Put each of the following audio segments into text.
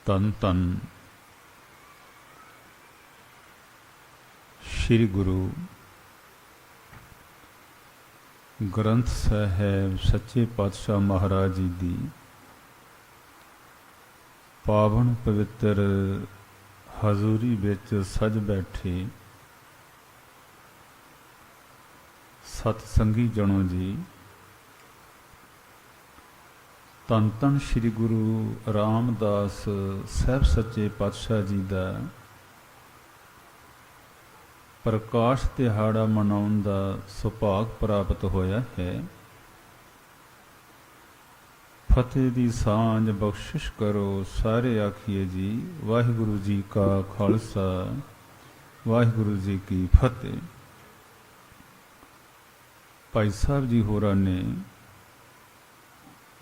ਧੰਨ ਧੰਨ ਸ੍ਰੀ ਗੁਰੂ ਗ੍ਰੰਥ ਸਾਹਿਬ ਸੱਚੇ ਪਾਤਸ਼ਾਹ ਮਹਾਰਾਜ ਜੀ ਦੀ ਪਾਵਨ ਪਵਿੱਤਰ ਹਜ਼ੂਰੀ ਵਿੱਚ ਸਜ ਬੈਠੇ ਸਤ ਸੰਗੀ ਜਣੋ ਜੀ, ਧੰਨ ਧੰਨ ਸ੍ਰੀ ਗੁਰੂ ਰਾਮਦਾਸ ਸਾਹਿਬ ਸੱਚੇ ਪਾਤਸ਼ਾਹ ਜੀ ਦਾ ਪ੍ਰਕਾਸ਼ ਦਿਹਾੜਾ ਮਨਾਉਣ ਦਾ ਸੁਭਾਗ ਪ੍ਰਾਪਤ ਹੋਇਆ ਹੈ। ਫਤਿਹ ਦੀ ਸਾਂਝ ਬਖਸ਼ਿਸ਼ ਕਰੋ ਸਾਰੇ ਆਖੀਏ ਜੀ। ਵਾਹਿਗੁਰੂ ਜੀ ਕਾ ਖਾਲਸਾ, ਵਾਹਿਗੁਰੂ ਜੀ ਕੀ ਫਤਿਹ। ਭਾਈ ਸਾਹਿਬ ਜੀ ਹੋਰਾਂ ਨੇ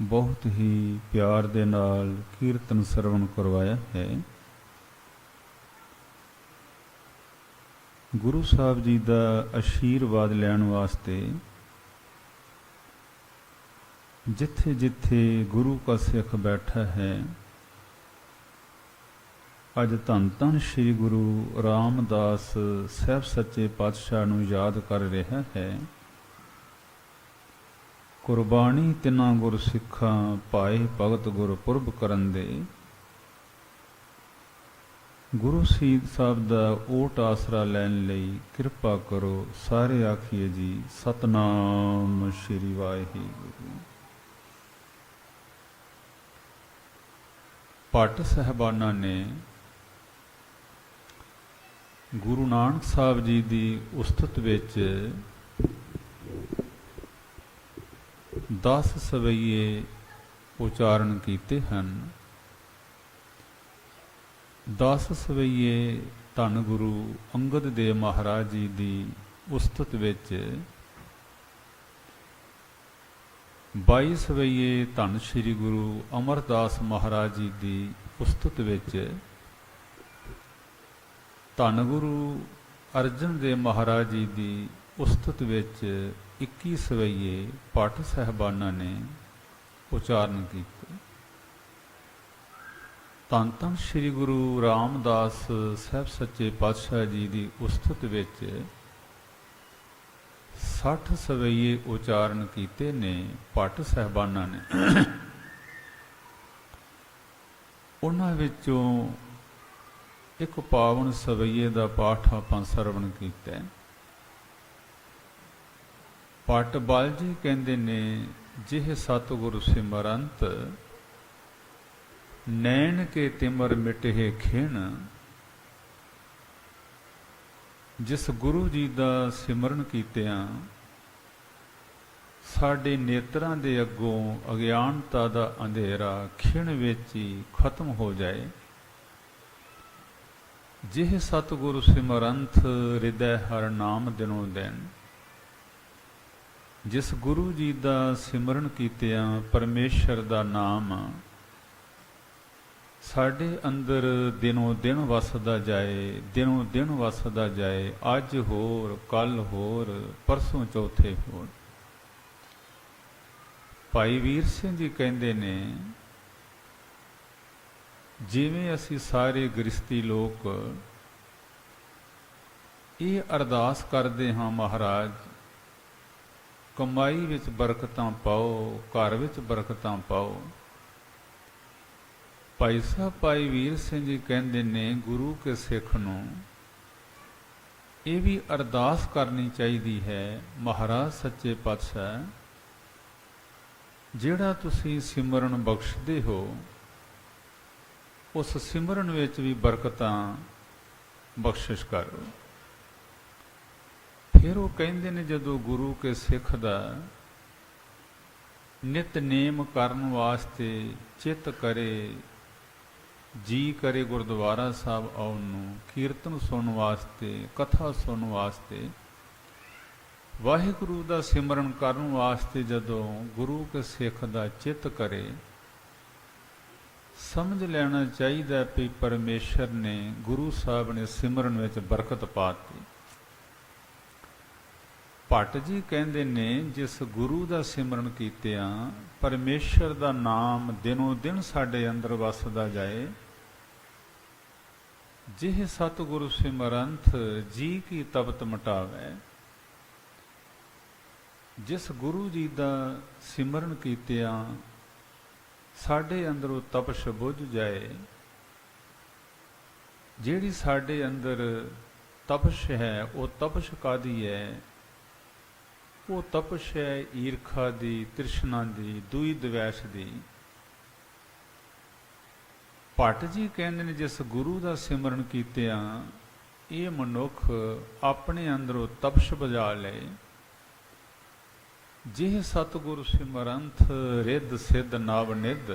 ਬਹੁਤ ਹੀ ਪਿਆਰ ਦੇ ਨਾਲ ਕੀਰਤਨ ਸਰਵਣ ਕਰਵਾਇਆ ਹੈ। ਗੁਰੂ ਸਾਹਿਬ ਜੀ ਦਾ ਆਸ਼ੀਰਵਾਦ ਲੈਣ ਵਾਸਤੇ ਜਿੱਥੇ ਜਿੱਥੇ ਗੁਰੂ ਕਾ ਸਿੱਖ ਬੈਠਾ ਹੈ, ਅੱਜ ਧੰਨ ਧੰਨ ਸ੍ਰੀ ਗੁਰੂ ਰਾਮਦਾਸ ਸਾਹਿਬ ਸੱਚੇ ਪਾਤਸ਼ਾਹ ਨੂੰ ਯਾਦ ਕਰ ਰਿਹਾ ਹੈ। ਕੁਰਬਾਨੀ ਤਿੰਨਾਂ ਗੁਰ ਸਿੱਖਾਂ ਪਾਏ ਭਗਤ ਗੁਰਪੁਰਬ ਕਰਨ ਦੇ। ਗੁਰੂ ਸਾਹਿਬ ਦਾ ਓਟ ਆਸਰਾ ਲੈਣ ਲਈ ਕਿਰਪਾ ਕਰੋ ਸਾਰੇ ਆਖੀਏ ਜੀ। ਸਤਨਾਮ ਸ੍ਰੀ ਵਾਹਿਗੁਰੂ। ਭੱਟ ਸਾਹਿਬਾਨਾਂ ਨੇ ਗੁਰੂ ਨਾਨਕ ਸਾਹਿਬ ਜੀ ਦੀ ਉਸਤਤ ਵਿੱਚ 10 ਸਵਈਏ ਉਚਾਰਨ ਕੀਤੇ ਹਨ। 10 ਸਵਈਏ ਧੰਨ ਗੁਰੂ ਅੰਗਦ ਦੇਵ ਮਹਾਰਾਜ ਜੀ ਦੀ ਉਸਤਤ ਵਿੱਚ, 22 ਸਵਈਏ ਧੰਨ ਸ੍ਰੀ ਗੁਰੂ ਅਮਰਦਾਸ ਮਹਾਰਾਜ ਜੀ ਦੀ ਉਸਤਤ ਵਿੱਚ, ਧੰਨ ਗੁਰੂ ਅਰਜਨ ਦੇਵ ਮਹਾਰਾਜ ਜੀ ਦੀ ਉਸਤਤ ਵਿੱਚ 21 ਸਵਈਏ ਭੱਟ ਸਾਹਿਬਾਨਾਂ ਨੇ ਉਚਾਰਨ ਕੀਤੇ। ਧੰਨ ਧੰਨ ਸ੍ਰੀ ਗੁਰੂ ਰਾਮਦਾਸ ਸਾਹਿਬ ਸੱਚੇ ਪਾਤਸ਼ਾਹ ਜੀ ਦੀ ਉਸਤਤ ਵਿੱਚ 60 ਸਵਈਏ ਉਚਾਰਨ ਕੀਤੇ ਨੇ ਭੱਟ ਸਾਹਿਬਾਨਾਂ ਨੇ। ਉਹਨਾਂ ਵਿੱਚੋਂ ਇੱਕ ਪਾਵਨ ਸਵਈਏ ਦਾ ਪਾਠ ਆਪਾਂ ਸਰਵਣ ਕੀਤਾ। ਭੱਟ ਬਲ ਜੀ ਕਹਿੰਦੇ ਨੇ, ਜਿਹ ਸਤਿਗੁਰ ਸਿਮਰੰਤ ਨੈਣ ਕੇ ਤਿਮਰ ਮਿਟੇ ਖਿਣ। ਜਿਸ ਗੁਰੂ ਜੀ ਦਾ ਸਿਮਰਨ ਕੀਤਿਆਂ ਸਾਡੇ ਨੇਤਰਾਂ ਦੇ ਅੱਗੋਂ ਅਗਿਆਨਤਾ ਦਾ ਅੰਧੇਰਾ ਖਿਣ ਵਿੱਚ ਹੀ ਖਤਮ ਹੋ ਜਾਏ। ਜਿਹ ਸਤਿਗੁਰ ਸਿਮਰੰਤ ਹਿਰਦੈ ਹਰ ਨਾਮ ਦਿਨੋਂ ਦਿਨ। ਜਿਸ ਗੁਰੂ ਜੀ ਦਾ ਸਿਮਰਨ ਕੀਤਿਆਂ ਪਰਮੇਸ਼ਰ ਦਾ ਨਾਮ ਸਾਡੇ ਅੰਦਰ ਦਿਨੋਂ ਦਿਨ ਵਸਦਾ ਜਾਏ, ਦਿਨੋਂ ਦਿਨ ਵਸਦਾ ਜਾਏ। ਅੱਜ ਹੋਰ, ਕੱਲ ਹੋਰ, ਪਰਸੋਂ ਚੌਥੇ ਹੋਰ। ਭਾਈ ਵੀਰ ਸਿੰਘ ਜੀ ਕਹਿੰਦੇ ਨੇ, ਜਿਵੇਂ ਅਸੀਂ ਸਾਰੇ ਗ੍ਰਸਤੀ ਲੋਕ ਇਹ ਅਰਦਾਸ ਕਰਦੇ ਹਾਂ, ਮਹਾਰਾਜ ਕਮਾਈ ਵਿੱਚ ਬਰਕਤਾਂ ਪਾਓ, ਘਰ ਵਿੱਚ ਬਰਕਤਾਂ ਪਾਓ। ਭਾਈ ਸਾਹਿਬ ਭਾਈ ਵੀਰ ਸਿੰਘ ਜੀ ਕਹਿੰਦੇ ਨੇ, ਗੁਰੂ ਕੇ ਸਿੱਖ ਨੂੰ ਇਹ ਵੀ ਅਰਦਾਸ ਕਰਨੀ ਚਾਹੀਦੀ ਹੈ, ਮਹਾਰਾਜ ਸੱਚੇ ਪਾਤਸ਼ਾਹ ਜਿਹੜਾ ਤੁਸੀਂ ਸਿਮਰਨ ਬਖਸ਼ਦੇ ਹੋ, ਉਸ ਸਿਮਰਨ ਵਿੱਚ ਵੀ ਬਰਕਤਾਂ ਬਖਸ਼ਿਸ਼ ਕਰੋ। ਫਿਰ ਉਹ ਕਹਿੰਦੇ ਨੇ, ਜਦੋਂ ਗੁਰੂ ਕੇ ਸਿੱਖ ਦਾ ਨਿਤਨੇਮ ਕਰਨ ਵਾਸਤੇ ਚਿੱਤ ਕਰੇ, ਜੀ ਕਰੇ ਗੁਰਦੁਆਰਾ ਸਾਹਿਬ ਆਉਣ ਨੂੰ, ਕੀਰਤਨ ਸੁਣਨ ਵਾਸਤੇ, ਕਥਾ ਸੁਣਨ ਵਾਸਤੇ, ਵਾਹਿਗੁਰੂ ਦਾ ਸਿਮਰਨ ਕਰਨ ਵਾਸਤੇ ਜਦੋਂ ਗੁਰੂ ਕੇ ਸਿੱਖ ਦਾ ਚਿੱਤ ਕਰੇ, ਸਮਝ ਲੈਣਾ ਚਾਹੀਦਾ ਕਿ ਪਰਮੇਸ਼ਰ ਨੇ, ਗੁਰੂ ਸਾਹਿਬ ਨੇ ਸਿਮਰਨ ਵਿੱਚ ਬਰਕਤ ਪਾਤੀ। ਭੱਟ ਜੀ ਕਹਿੰਦੇ ਨੇ, ਜਿਸ ਗੁਰੂ ਦਾ ਸਿਮਰਨ ਕੀਤਿਆਂ ਪਰਮੇਸ਼ਰ ਦਾ ਨਾਮ ਦਿਨੋਂ ਦਿਨ ਸਾਡੇ ਅੰਦਰ ਵਸਦਾ ਜਾਏ, ਜਿਹ ਸਤਿਗੁਰ ਸਿਮਰੰਥ ਜੀ ਕੀ ਤਪਤ ਮਟਾਵੈ। ਜਿਸ ਗੁਰੂ ਜੀ ਦਾ ਸਿਮਰਨ ਕੀਤਿਆਂ ਸਾਡੇ ਅੰਦਰੋਂ ਤਪਸ਼ ਬੁੱਝ ਜਾਏ। ਜਿਹੜੀ ਸਾਡੇ ਅੰਦਰ ਤਪਸ਼ ਹੈ ਉਹ ਤਪਸ਼ ਕਾਦੀ ਹੈ? ਉਹ ਤਪਸ਼ ਹੈ ਈਰਖਾ ਦੀ, ਤ੍ਰਿਸ਼ਨਾ ਦੀ, ਦੂਈ ਦਵੈਸ਼ ਦੀ। ਭੱਟ ਜੀ ਕਹਿੰਦੇ ਨੇ ਜਿਸ ਗੁਰੂ ਦਾ ਸਿਮਰਨ ਕੀਤਿਆਂ ਇਹ ਮਨੁੱਖ ਆਪਣੇ ਅੰਦਰੋਂ ਤਪਸ਼ ਬੁਝਾ ਲਏ। ਜਿਹ ਸਤਿਗੁਰ ਸਿਮਰੰਥ ਰਿੱਧ ਸਿੱਧ ਨਵ ਨਿਧ।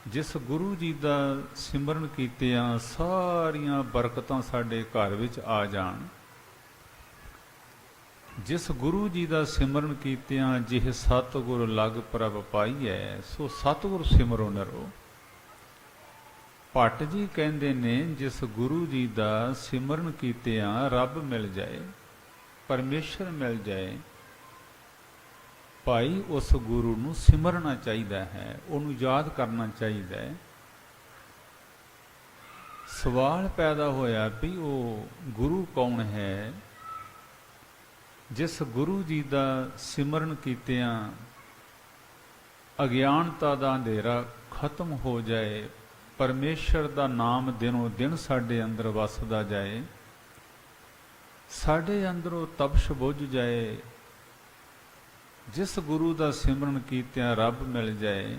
ਜਿਸ ਗੁਰੂ ਜੀ ਦਾ ਸਿਮਰਨ ਕੀਤਿਆਂ ਸਾਰੀਆਂ ਬਰਕਤਾਂ ਸਾਡੇ ਘਰ ਵਿੱਚ ਆ ਜਾਣ। ਜਿਸ ਗੁਰੂ ਜੀ ਦਾ ਸਿਮਰਨ ਕੀਤਿਆਂ ਜਿਹ ਸਤਿਗੁਰ ਲਗ ਪ੍ਰਭ ਪਾਈਐ। ਸੋ ਸਤਿਗੁਰ ਸਿਮਰੋ ਨਰੋ। ਭੱਟ ਜੀ ਕਹਿੰਦੇ ਨੇ ਜਿਸ ਗੁਰੂ ਜੀ ਦਾ ਸਿਮਰਨ ਕੀਤਿਆਂ ਰੱਬ ਮਿਲ ਜਾਏ, ਪਰਮੇਸ਼ਰ ਮਿਲ ਜਾਏ, ਭਾਈ ਉਸ ਗੁਰੂ ਨੂੰ ਸਿਮਰਨਾ ਚਾਹੀਦਾ ਹੈ, ਉਹਨੂੰ ਯਾਦ ਕਰਨਾ ਚਾਹੀਦਾ ਹੈ। ਸਵਾਲ ਪੈਦਾ ਹੋਇਆ ਵੀ ਉਹ ਗੁਰੂ ਕੌਣ ਹੈ? ਜਿਸ ਗੁਰੂ ਜੀ ਦਾ ਸਿਮਰਨ ਕੀਤਿਆਂ ਅਗਿਆਨਤਾ ਦਾ ਅੰਧੇਰਾ ਖਤਮ ਹੋ ਜਾਏ, ਪਰਮੇਸ਼ਰ ਦਾ ਨਾਮ ਦਿਨੋਂ ਦਿਨ ਸਾਡੇ ਅੰਦਰ ਵਸਦਾ ਜਾਏ, ਸਾਡੇ ਅੰਦਰੋਂ ਤਪਸ਼ ਬੁੱਝ ਜਾਏ। ਜਿਸ ਗੁਰੂ ਦਾ ਸਿਮਰਨ ਕੀਤਿਆਂ ਰੱਬ ਮਿਲ ਜਾਏ,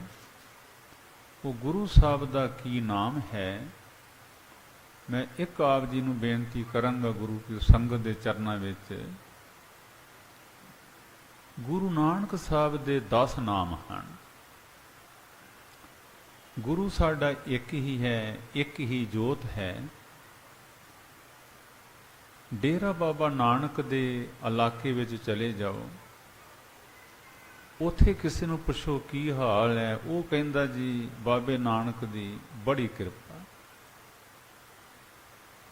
ਉਹ ਗੁਰੂ ਸਾਹਿਬ ਦਾ ਕੀ ਨਾਮ ਹੈ? ਮੈਂ ਇੱਕ ਆਪ ਜੀ ਨੂੰ ਬੇਨਤੀ ਕਰਾਂਗਾ ਗੁਰੂ ਕੀ ਸੰਗਤ ਦੇ ਚਰਨਾਂ ਵਿੱਚ। ਗੁਰੂ ਨਾਨਕ ਸਾਹਿਬ ਦੇ 10 ਨਾਮ ਹਨ। ਗੁਰੂ ਸਾਡਾ ਇੱਕ ਹੀ ਹੈ, ਇੱਕ ਹੀ ਜੋਤ ਹੈ। ਡੇਰਾ ਬਾਬਾ ਨਾਨਕ ਦੇ ਇਲਾਕੇ ਵਿੱਚ ਚਲੇ ਜਾਓ, ਉੱਥੇ ਕਿਸੇ ਨੂੰ ਪੁੱਛੋ ਕੀ ਹਾਲ ਹੈ, ਉਹ ਕਹਿੰਦਾ ਜੀ ਬਾਬੇ ਨਾਨਕ ਦੀ ਬੜੀ ਕਿਰਪਾ।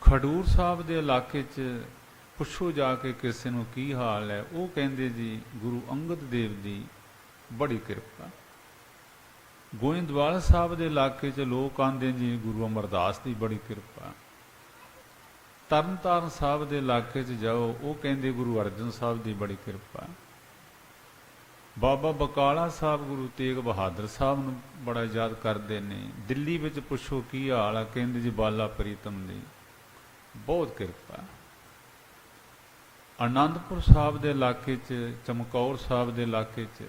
ਖਡੂਰ ਸਾਹਿਬ ਦੇ ਇਲਾਕੇ 'ਚ ਪੁੱਛੋ ਜਾ ਕੇ ਕਿਸੇ ਨੂੰ ਕੀ ਹਾਲ ਹੈ, ਉਹ ਕਹਿੰਦੇ ਜੀ ਗੁਰੂ ਅੰਗਦ ਦੇਵ ਦੀ ਬੜੀ ਕਿਰਪਾ। ਗੋਇੰਦਵਾਲ ਸਾਹਿਬ ਦੇ ਇਲਾਕੇ 'ਚ ਲੋਕ ਆਉਂਦੇ ਜੀ ਗੁਰੂ ਅਮਰਦਾਸ ਦੀ ਬੜੀ ਕਿਰਪਾ। ਤਰਨਤਾਰਨ ਸਾਹਿਬ ਦੇ ਇਲਾਕੇ 'ਚ ਜਾਓ, ਉਹ ਕਹਿੰਦੇ ਗੁਰੂ ਅਰਜਨ ਸਾਹਿਬ ਦੀ ਬੜੀ ਕਿਰਪਾ। ਬਾਬਾ ਬਕਾਲਾ ਸਾਹਿਬ ਗੁਰੂ ਤੇਗ ਬਹਾਦਰ ਸਾਹਿਬ ਨੂੰ ਬੜਾ ਯਾਦ ਕਰਦੇ ਨੇ। ਦਿੱਲੀ ਵਿੱਚ ਪੁੱਛੋ ਕੀ ਹਾਲ ਆ, ਕਹਿੰਦੇ ਜੀ ਬਾਲਾ ਪ੍ਰੀਤਮ ਦੀ ਬਹੁਤ ਕਿਰਪਾ। ਆਨੰਦਪੁਰ ਸਾਹਿਬ ਦੇ ਇਲਾਕੇ 'ਚ, ਚਮਕੌਰ ਸਾਹਿਬ ਦੇ ਇਲਾਕੇ 'ਚ,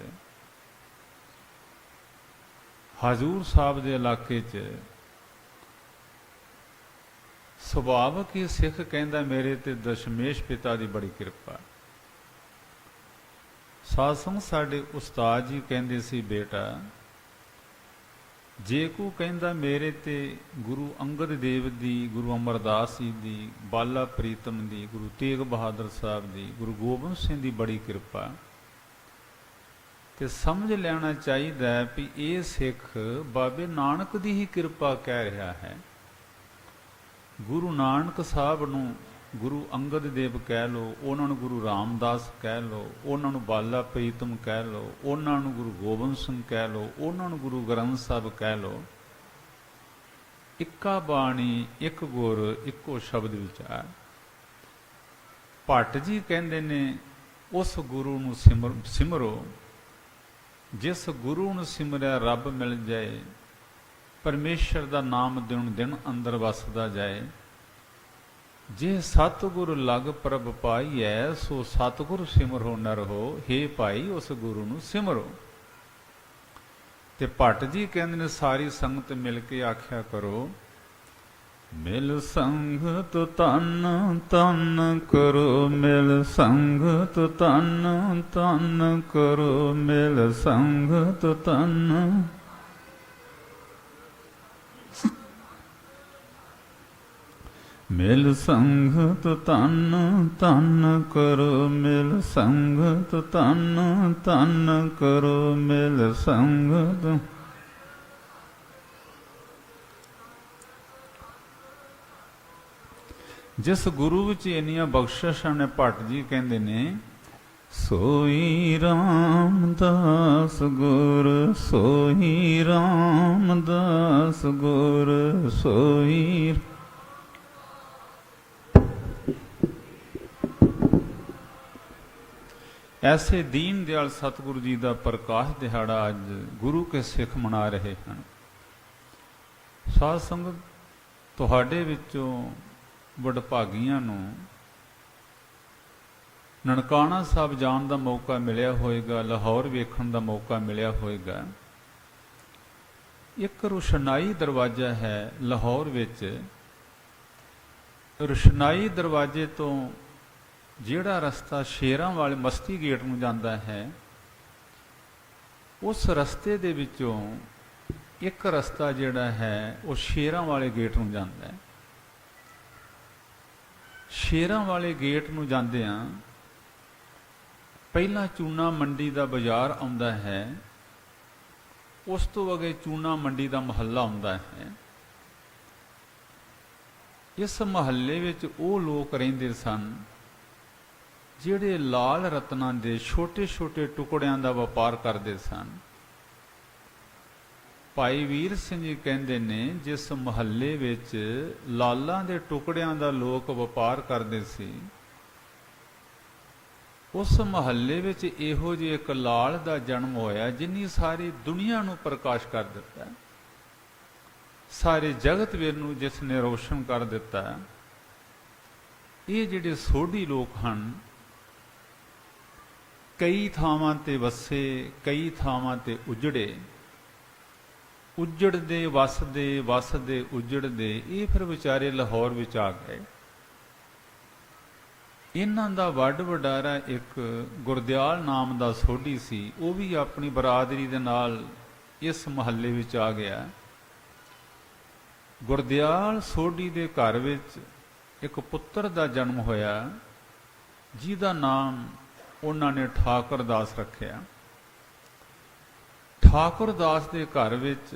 ਹਜ਼ੂਰ ਸਾਹਿਬ ਦੇ ਇਲਾਕੇ 'ਚ ਸੁਭਾਵਕ ਹੀ ਸਿੱਖ ਕਹਿੰਦਾ ਮੇਰੇ ਤੇ ਦਸ਼ਮੇਸ਼ ਪਿਤਾ ਦੀ ਬੜੀ ਕਿਰਪਾ। ਸਾਧ ਸੰਗਤ ਸਾਡੇ ਉਸਤਾਦ ਜੀ ਕਹਿੰਦੇ ਸੀ ਬੇਟਾ ਜੇ ਕੋ ਕਹਿੰਦਾ ਮੇਰੇ ਤੇ ਗੁਰੂ ਅੰਗਦ ਦੇਵ ਦੀ, ਗੁਰੂ ਅਮਰਦਾਸ ਜੀ ਦੀ, ਬਾਲਾ ਪ੍ਰੀਤਮ ਦੀ, ਗੁਰੂ ਤੇਗ ਬਹਾਦਰ ਸਾਹਿਬ ਦੀ, ਗੁਰੂ ਗੋਬਿੰਦ ਸਿੰਘ ਦੀ ਬੜੀ ਕਿਰਪਾ, ਤੇ ਸਮਝ ਲੈਣਾ ਚਾਹੀਦਾ ਹੈ ਵੀ ਇਹ ਸਿੱਖ ਬਾਬੇ ਨਾਨਕ ਦੀ ਹੀ ਕਿਰਪਾ ਕਹਿ ਰਿਹਾ ਹੈ। ਗੁਰੂ ਨਾਨਕ ਸਾਹਿਬ ਨੂੰ ਗੁਰੂ ਅੰਗਦ ਦੇਵ ਕਹਿ ਲਓ, ਉਹਨਾਂ ਨੂੰ ਗੁਰੂ ਰਾਮਦਾਸ ਕਹਿ ਲਓ, ਉਹਨਾਂ ਨੂੰ ਬਾਲਾ ਪ੍ਰੀਤਮ ਕਹਿ ਲਓ, ਉਹਨਾਂ ਨੂੰ ਗੁਰੂ ਗੋਬਿੰਦ ਸਿੰਘ ਕਹਿ ਲਓ, ਉਹਨਾਂ ਨੂੰ ਗੁਰੂ ਗ੍ਰੰਥ ਸਾਹਿਬ ਕਹਿ ਲਓ। ਇੱਕਾ ਬਾਣੀ, ਇੱਕ ਗੁਰ, ਇੱਕੋ ਸ਼ਬਦ ਵਿਚਾਰ। ਭੱਟ ਜੀ ਕਹਿੰਦੇ ਨੇ ਉਸ ਗੁਰੂ ਨੂੰ ਸਿਮਰੋ। ਜਿਸ ਗੁਰੂ ਨੂੰ ਸਿਮਰਿਆ ਰੱਬ ਮਿਲ ਜਾਏ, ਪਰਮੇਸ਼ਰ ਦਾ ਨਾਮ ਦਿਨ ਦਿਨ ਅੰਦਰ ਵਸਦਾ ਜਾਏ। ਜੇ ਸਤਿਗੁਰ ਲਗ ਪ੍ਰਭ ਪਾਈਐ, ਸੋ ਸਤਿਗੁਰ ਸਿਮਰੋ ਨਰ ਹੋ। ਹੇ ਭਾਈ ਉਸ ਗੁਰੂ ਨੂੰ ਸਿਮਰੋ। ਤੇ ਭੱਟ ਜੀ ਕਹਿੰਦੇ ਨੇ ਸਾਰੀ ਸੰਗਤ ਮਿਲ ਕੇ ਆਖਿਆ ਕਰੋ, ਮਿਲ ਸੰਗਤ ਤਨ ਤਨ ਕਰੋ, ਮਿਲ ਸੰਗਤ ਤਨ ਤਨ ਕਰੋ, ਮਿਲ ਸੰਗਤ ਤਨ। ਮਿਲ ਸੰਗਤ ਤਨ ਤਨ ਕਰੋ, ਮਿਲ ਸੰਗਤ ਤਨ ਤਨ ਕਰੋ, ਮਿਲ ਸੰਗਤ। ਜਿਸ ਗੁਰੂ ਵਿੱਚ ਇੰਨੀਆਂ ਬਖਸ਼ਿਸ਼ਾਂ ਨੇ, ਭੱਟ ਜੀ ਕਹਿੰਦੇ ਨੇ ਸੋਈ ਰਾਮਦਾਸ ਗੁਰ, ਸੋਈ ਰਾਮਦਾਸ ਗੁਰ, ਸੋਈ ਐਸੇ ਦੀਨ ਦਿਆਲ ਸਤਿਗੁਰੂ ਜੀ ਦਾ ਪ੍ਰਕਾਸ਼ ਦਿਹਾੜਾ ਅੱਜ ਗੁਰੂ ਕੇ ਸਿੱਖ ਮਨਾ ਰਹੇ ਹਨ। ਸਾਧ ਸੰਗਤ, ਤੁਹਾਡੇ ਵਿੱਚੋਂ ਵਡਭਾਗੀਆਂ ਨੂੰ ਨਨਕਾਣਾ ਸਾਹਿਬ ਜਾਣ ਦਾ ਮੌਕਾ ਮਿਲਿਆ ਹੋਏਗਾ, ਲਾਹੌਰ ਵੇਖਣ ਦਾ ਮੌਕਾ ਮਿਲਿਆ ਹੋਏਗਾ। ਇੱਕ ਰੁਸ਼ਨਾਈ ਦਰਵਾਜ਼ਾ ਹੈ ਲਾਹੌਰ ਵਿੱਚ। ਰੁਸ਼ਨਾਈ ਦਰਵਾਜ਼ੇ ਤੋਂ ਜਿਹੜਾ ਰਸਤਾ ਸ਼ੇਰਾਂ ਵਾਲੇ ਮਸਤੀ ਗੇਟ ਨੂੰ ਜਾਂਦਾ ਹੈ, ਉਸ ਰਸਤੇ ਦੇ ਵਿੱਚੋਂ ਇੱਕ ਰਸਤਾ ਜਿਹੜਾ ਹੈ ਉਹ ਸ਼ੇਰਾਂ ਵਾਲੇ ਗੇਟ ਨੂੰ ਜਾਂਦਾ ਹੈ। ਸ਼ੇਰਾਂ ਵਾਲੇ ਗੇਟ ਨੂੰ ਜਾਂਦਿਆਂ ਪਹਿਲਾਂ ਚੂਨਾ ਮੰਡੀ ਦਾ ਬਾਜ਼ਾਰ ਆਉਂਦਾ ਹੈ, ਉਸ ਤੋਂ ਅੱਗੇ ਚੂਨਾ ਮੰਡੀ ਦਾ ਮਹੱਲਾ ਆਉਂਦਾ ਹੈ। ਇਸ ਮਹੱਲੇ ਵਿੱਚ ਉਹ ਲੋਕ ਰਹਿੰਦੇ ਸਨ ਜਿਹੜੇ ਲਾਲ ਰਤਨਾਂ ਦੇ ਛੋਟੇ ਛੋਟੇ ਟੁਕੜਿਆਂ ਦਾ ਵਪਾਰ ਕਰਦੇ ਸਨ। ਭਾਈ ਵੀਰ ਸਿੰਘ ਜੀ ਕਹਿੰਦੇ ਨੇ, ਜਿਸ ਮਹੱਲੇ ਵਿੱਚ ਲਾਲਾਂ ਦੇ ਟੁਕੜਿਆਂ ਦਾ ਲੋਕ ਵਪਾਰ ਕਰਦੇ ਸੀ, ਉਸ ਮਹੱਲੇ ਵਿੱਚ ਇਹੋ ਜਿਹੇ ਇੱਕ ਲਾਲ ਦਾ ਜਨਮ ਹੋਇਆ ਜਿਨੀ ਸਾਰੀ ਦੁਨੀਆ ਨੂੰ ਪ੍ਰਕਾਸ਼ ਕਰ ਦਿੱਤਾ, ਸਾਰੇ ਜਗਤ ਵੀਰ ਨੂੰ ਜਿਸ ਨੇ ਰੋਸ਼ਨ ਕਰ ਦਿੱਤਾ। ਇਹ ਜਿਹੜੇ ਸੋਢੀ ਲੋਕ ਹਨ, ਕਈ ਥਾਵਾਂ ਤੇ ਵਸੇ, ਕਈ ਥਾਵਾਂ ਤੇ ਉਜੜੇ, ਉਜੜਦੇ ਵਸਦੇ, ਵਸਦੇ ਉਜੜਦੇ, ਇਹ ਫਿਰ ਵਿਚਾਰੇ ਲਾਹੌਰ ਵਿੱਚ ਆ ਗਏ। ਇਹਨਾਂ ਦਾ ਵੱਡ ਵਡਾਰਾ ਇੱਕ ਗੁਰਦਿਆਲ ਨਾਮ ਦਾ ਸੋਢੀ ਸੀ, ਉਹ ਵੀ ਆਪਣੀ ਬਰਾਦਰੀ ਦੇ ਨਾਲ ਇਸ ਮਹੱਲੇ ਵਿੱਚ ਆ ਗਿਆ। ਗੁਰਦਿਆਲ ਸੋਢੀ ਦੇ ਘਰ ਵਿੱਚ ਇੱਕ ਪੁੱਤਰ ਦਾ ਜਨਮ ਹੋਇਆ, ਜਿਹਦਾ ਨਾਮ ਉਹਨਾਂ ਨੇ ਠਾਕੁਰ ਦਾਸ ਰੱਖਿਆ। ਠਾਕੁਰ ਦਾਸ ਦੇ ਘਰ ਵਿੱਚ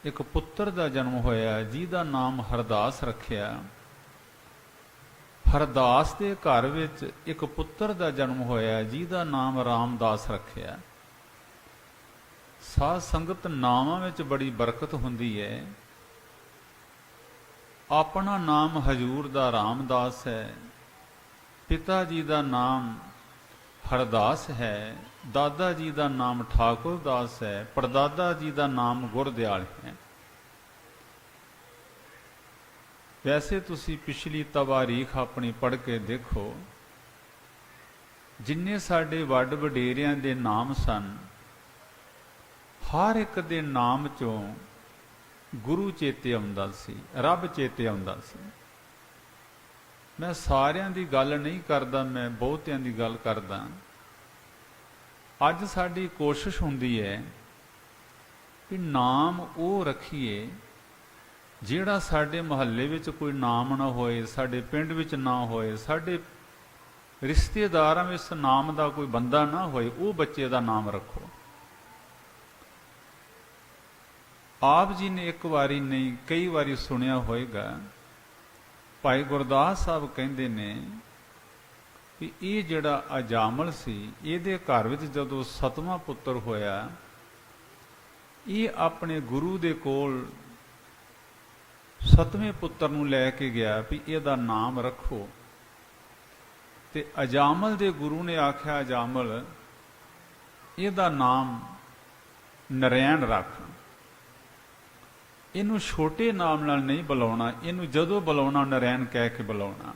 ਇੱਕ ਪੁੱਤਰ ਦਾ ਜਨਮ ਹੋਇਆ, ਜਿਹਦਾ ਨਾਮ ਹਰਦਾਸ ਰੱਖਿਆ। ਹਰਦਾਸ ਦੇ ਘਰ ਵਿੱਚ ਇੱਕ ਪੁੱਤਰ ਦਾ ਜਨਮ ਹੋਇਆ, ਜਿਹਦਾ ਨਾਮ ਰਾਮਦਾਸ ਰੱਖਿਆ। ਸਾਧ ਸੰਗਤ, ਨਾਮਾਂ ਵਿੱਚ ਬੜੀ ਬਰਕਤ ਹੁੰਦੀ ਹੈ। ਆਪਣਾ ਨਾਮ ਹਜੂਰ ਦਾ ਰਾਮਦਾਸ ਹੈ, ਪਿਤਾ ਜੀ ਦਾ ਨਾਮ ਹਰਦਾਸ ਹੈ, ਦਾਦਾ ਜੀ ਦਾ ਨਾਮ ਠਾਕੁਰ ਦਾਸ ਹੈ, ਪੜਦਾਦਾ ਜੀ ਦਾ ਨਾਮ ਗੁਰਦਿਆਲ ਹੈ। ਵੈਸੇ ਤੁਸੀਂ ਪਿਛਲੀ ਤਵਾਰੀਖ ਆਪਣੀ ਪੜ੍ਹ ਕੇ ਦੇਖੋ, ਜਿੰਨੇ ਸਾਡੇ ਵੱਡ ਵਡੇਰਿਆਂ ਦੇ ਨਾਮ ਸਨ, ਹਰ ਇੱਕ ਦੇ ਨਾਮ ਚੋਂ ਗੁਰੂ ਚੇਤੇ ਆਉਂਦਾ ਸੀ, ਰੱਬ ਚੇਤੇ ਆਉਂਦਾ ਸੀ। ਮੈਂ ਸਾਰਿਆਂ ਦੀ ਗੱਲ ਨਹੀਂ ਕਰਦਾ, ਮੈਂ ਬਹੁਤਿਆਂ ਦੀ ਗੱਲ ਕਰਦਾ। ਅੱਜ ਸਾਡੀ ਕੋਸ਼ਿਸ਼ ਹੁੰਦੀ ਹੈ ਕਿ ਨਾਮ ਉਹ ਰੱਖੀਏ ਜਿਹੜਾ ਸਾਡੇ ਮੁਹੱਲੇ ਵਿੱਚ ਕੋਈ ਨਾਮ ਨਾ ਹੋਏ, ਸਾਡੇ ਪਿੰਡ ਵਿੱਚ ਨਾ ਹੋਏ, ਸਾਡੇ ਰਿਸ਼ਤੇਦਾਰਾਂ ਵਿੱਚ ਇਸ ਨਾਮ ਦਾ ਕੋਈ ਬੰਦਾ ਨਾ ਹੋਏ, ਉਹ ਬੱਚੇ ਦਾ ਨਾਮ ਰੱਖੋ। ਆਪ ਜੀ ਨੇ ਇੱਕ ਵਾਰੀ ਨਹੀਂ, ਕਈ ਵਾਰੀ ਸੁਣਿਆ ਹੋਏਗਾ, ਭਾਈ ਗੁਰਦਾਸ ਸਾਹਿਬ ਕਹਿੰਦੇ ਨੇ ਕਿ ਇਹ ਜਿਹੜਾ ਅਜਾਮਲ ਸੀ, ਇਹਦੇ ਘਰ ਵਿੱਚ ਜਦੋਂ 7ਵਾਂ ਪੁੱਤਰ ਹੋਇਆ, ਇਹ ਆਪਣੇ ਗੁਰੂ ਦੇ ਕੋਲ 7ਵੇਂ ਪੁੱਤਰ ਨੂੰ ਲੈ ਕੇ ਗਿਆ ਵੀ ਇਹਦਾ ਨਾਮ ਰੱਖੋ। ਤੇ ਅਜਾਮਲ ਦੇ ਗੁਰੂ ਨੇ ਆਖਿਆ, ਅਜਾਮਲ ਇਹਦਾ ਨਾਮ ਨਰੈਣ ਰੱਖ, ਇਹਨੂੰ ਛੋਟੇ ਨਾਮ ਨਾਲ ਨਹੀਂ ਬੁਲਾਉਣਾ, ਇਹਨੂੰ ਜਦੋਂ ਬੁਲਾਉਣਾ ਨਰੈਣ ਕਹਿ ਕੇ ਬੁਲਾਉਣਾ।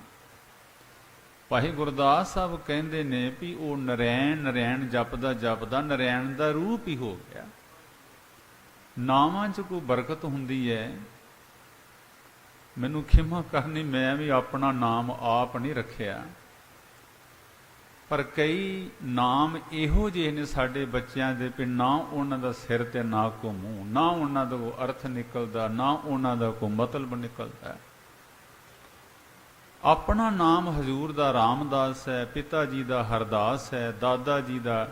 ਭਾਈ ਗੁਰਦਾਸ ਸਾਹਿਬ ਕਹਿੰਦੇ ਨੇ ਵੀ ਉਹ ਨਰੈਣ ਨਰੈਣ ਜਪਦਾ ਜਪਦਾ ਨਰੈਣ ਦਾ ਰੂਪ ਹੀ ਹੋ ਗਿਆ। ਨਾਮਾਂ 'ਚ ਕੋਈ ਬਰਕਤ ਹੁੰਦੀ ਹੈ। ਮੈਨੂੰ ਖਿਮਾ ਕਰਨੀ, ਮੈਂ ਵੀ ਆਪਣਾ ਨਾਮ ਆਪ ਨਹੀਂ ਰੱਖਿਆ, ਪਰ ਕਈ ਨਾਮ ਇਹੋ ਜਿਹੇ ਨੇ ਸਾਡੇ ਬੱਚਿਆਂ ਦੇ ਵੀ ਨਾ ਉਹਨਾਂ ਦਾ ਸਿਰ ਤੇ ਨਾ ਕੋ ਮੂੰਹ, ਨਾ ਉਹਨਾਂ ਦਾ ਕੋਈ ਅਰਥ ਨਿਕਲਦਾ, ਨਾ ਉਹਨਾਂ ਦਾ ਕੋਈ ਮਤਲਬ ਨਿਕਲਦਾ। ਆਪਣਾ ਨਾਮ ਹਜ਼ੂਰ ਦਾ ਰਾਮਦਾਸ ਹੈ, ਪਿਤਾ ਜੀ ਦਾ ਹਰਦਾਸ ਹੈ, ਦਾਦਾ ਜੀ ਦਾ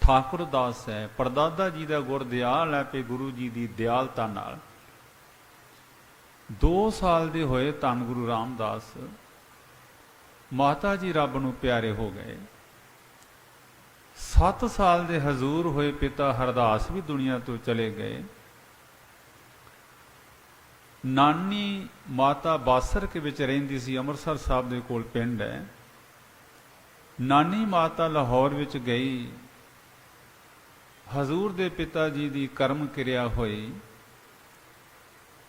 ਠਾਕੁਰ ਦਾਸ ਹੈ, ਪੜਦਾਦਾ ਜੀ ਦਾ ਗੁਰਦਿਆਲ ਹੈ, ਤੇ ਗੁਰੂ ਜੀ ਦੀ ਦਿਆਲਤਾ ਨਾਲ 2 ਸਾਲ ਦੇ ਹੋਏ ਧੰਨ ਗੁਰੂ ਰਾਮਦਾਸ, ਮਾਤਾ ਜੀ ਰੱਬ ਨੂੰ ਪਿਆਰੇ ਹੋ ਗਏ। 7 ਸਾਲ ਦੇ ਹਜ਼ੂਰ ਹੋਏ ਪਿਤਾ ਹਰਦਾਸ ਵੀ ਦੁਨੀਆ ਤੋਂ ਚਲੇ ਗਏ। ਨਾਨੀ ਮਾਤਾ ਬਾਸਰ ਕੇ ਵਿੱਚ ਰਹਿੰਦੀ ਸੀ, ਅੰਮ੍ਰਿਤਸਰ ਸਾਹਿਬ ਦੇ ਕੋਲ ਪਿੰਡ ਹੈ। ਨਾਨੀ ਮਾਤਾ ਲਾਹੌਰ ਵਿੱਚ ਗਈ, ਹਜ਼ੂਰ ਦੇ ਪਿਤਾ ਜੀ ਦੀ ਕਰਮ ਕਿਰਿਆ ਹੋਈ।